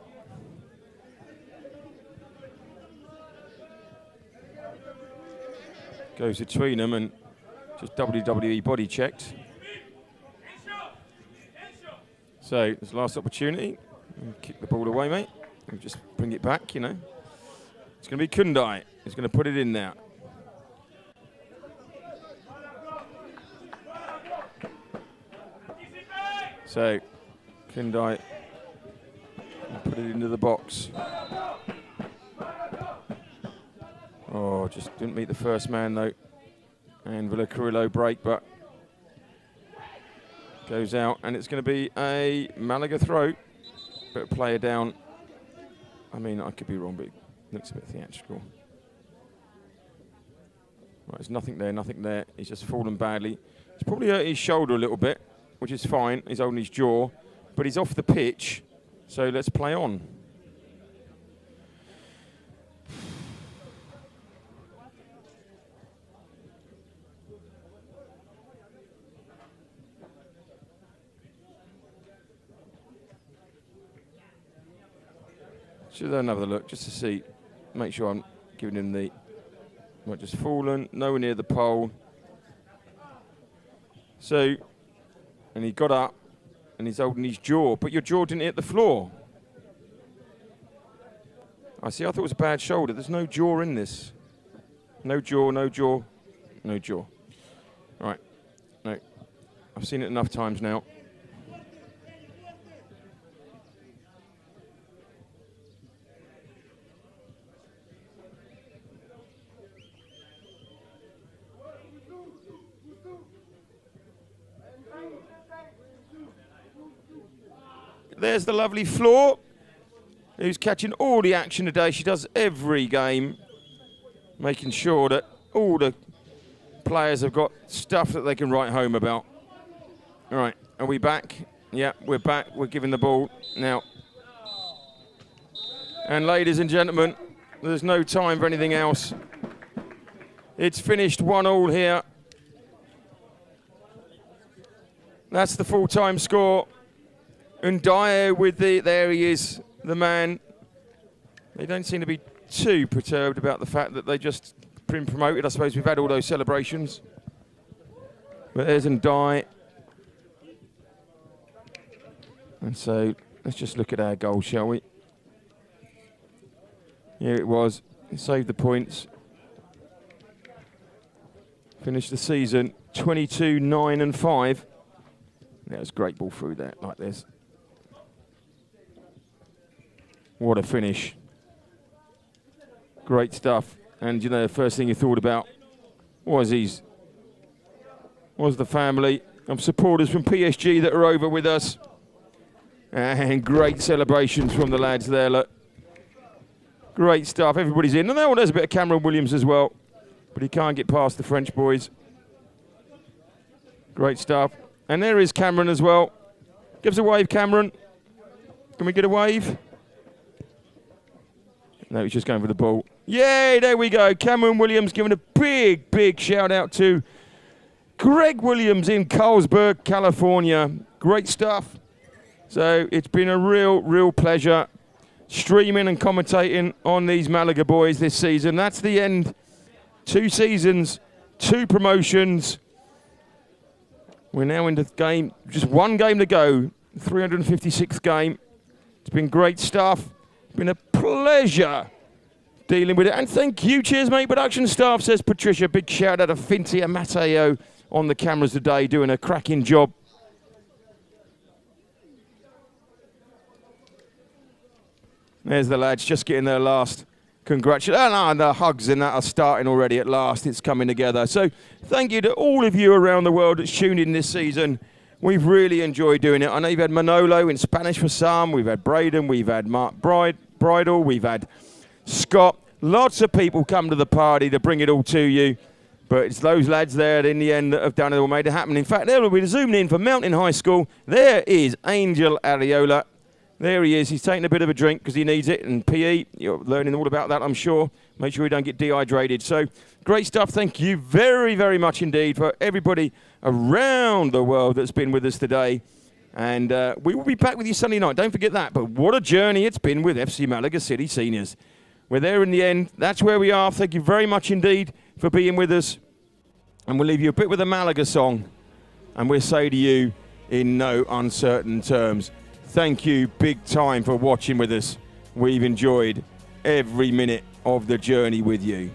Goes between them and just WWE body checked. So, it's last opportunity. Kick the ball away, mate. And just bring it back, you know. It's going to be Kundai. He's going to put it in now. So, Kundai put it into the box. Oh, just didn't meet the first man though. And Villacarrillo break, but goes out, and it's going to be a Malaga throw. Bit of player down. I mean, I could be wrong, but it looks a bit theatrical. Right, there's nothing there, nothing there. He's just fallen badly. He's probably hurt his shoulder a little bit, which is fine. He's holding his jaw, but he's off the pitch. So let's play on. Should have another look just to see, make sure I'm giving him the, right, just fallen, nowhere near the pole. So, and he got up and he's holding his jaw, but your jaw didn't hit the floor. I see, I thought it was a bad shoulder. There's no jaw in this. No jaw, no jaw, no jaw. All right, no, I've seen it enough times now. There's the lovely Floor, who's catching all the action today. She does every game, making sure that all the players have got stuff that they can write home about. All right, are we back? Yeah, we're back. We're giving the ball now. And ladies and gentlemen, there's no time for anything else. It's finished 1-1 here. That's the full-time score. Undayo with the, there he is, the man. They don't seem to be too perturbed about the fact that they just been promoted. I suppose we've had all those celebrations. But there's Undayo. And so let's just look at our goal, shall we? Here it was. It saved the points. Finished the season 22-9-5. That was a great ball through there, like this. What a finish. Great stuff. And you know, the first thing you thought about was the family of supporters from PSG that are over with us. And great celebrations from the lads there, look. Great stuff, everybody's in. And there's a bit of Cameron Williams as well, but he can't get past the French boys. Great stuff. And there is Cameron as well. Give us a wave, Cameron. Can we get a wave? No, he's just going for the ball. Yay, there we go. Cameron Williams giving a big, big shout out to Greg Williams in Carlsberg, California. Great stuff. So it's been a real pleasure streaming and commentating on these Malaga boys this season. That's the end. 2 seasons, 2 promotions. We're now into the game, just 1 game to go, 356th game. It's been great stuff. It's been a pleasure dealing with it. And thank you, cheers mate, production staff, says Patricia. Big shout out to Fintia Matteo on the cameras today, doing a cracking job. There's the lads just getting their last congratulations. And the hugs and that are starting already at last. It's coming together. So thank you to all of you around the world that's tuned in this season. We've really enjoyed doing it. I know you've had Manolo in Spanish for some. We've had Braden. We've had Mark Bridle. We've had Scott. Lots of people come to the party to bring it all to you. But it's those lads there in the end that have done it all, made it happen. In fact, they'll be zooming in from Mountain High School. There is Angel Ariola. There he is. He's taking a bit of a drink because he needs it. And PE, you're learning all about that, I'm sure. Make sure you don't get dehydrated. So great stuff. Thank you very, very much indeed for everybody around the world that's been with us today. And we will be back with you Sunday night. Don't forget that. But what a journey it's been with FC Malaga City Seniors. We're there in the end. That's where we are. Thank you very much indeed for being with us. And we'll leave you a bit with a Malaga song. And we'll say to you in no uncertain terms, thank you big time for watching with us. We've enjoyed every minute of the journey with you.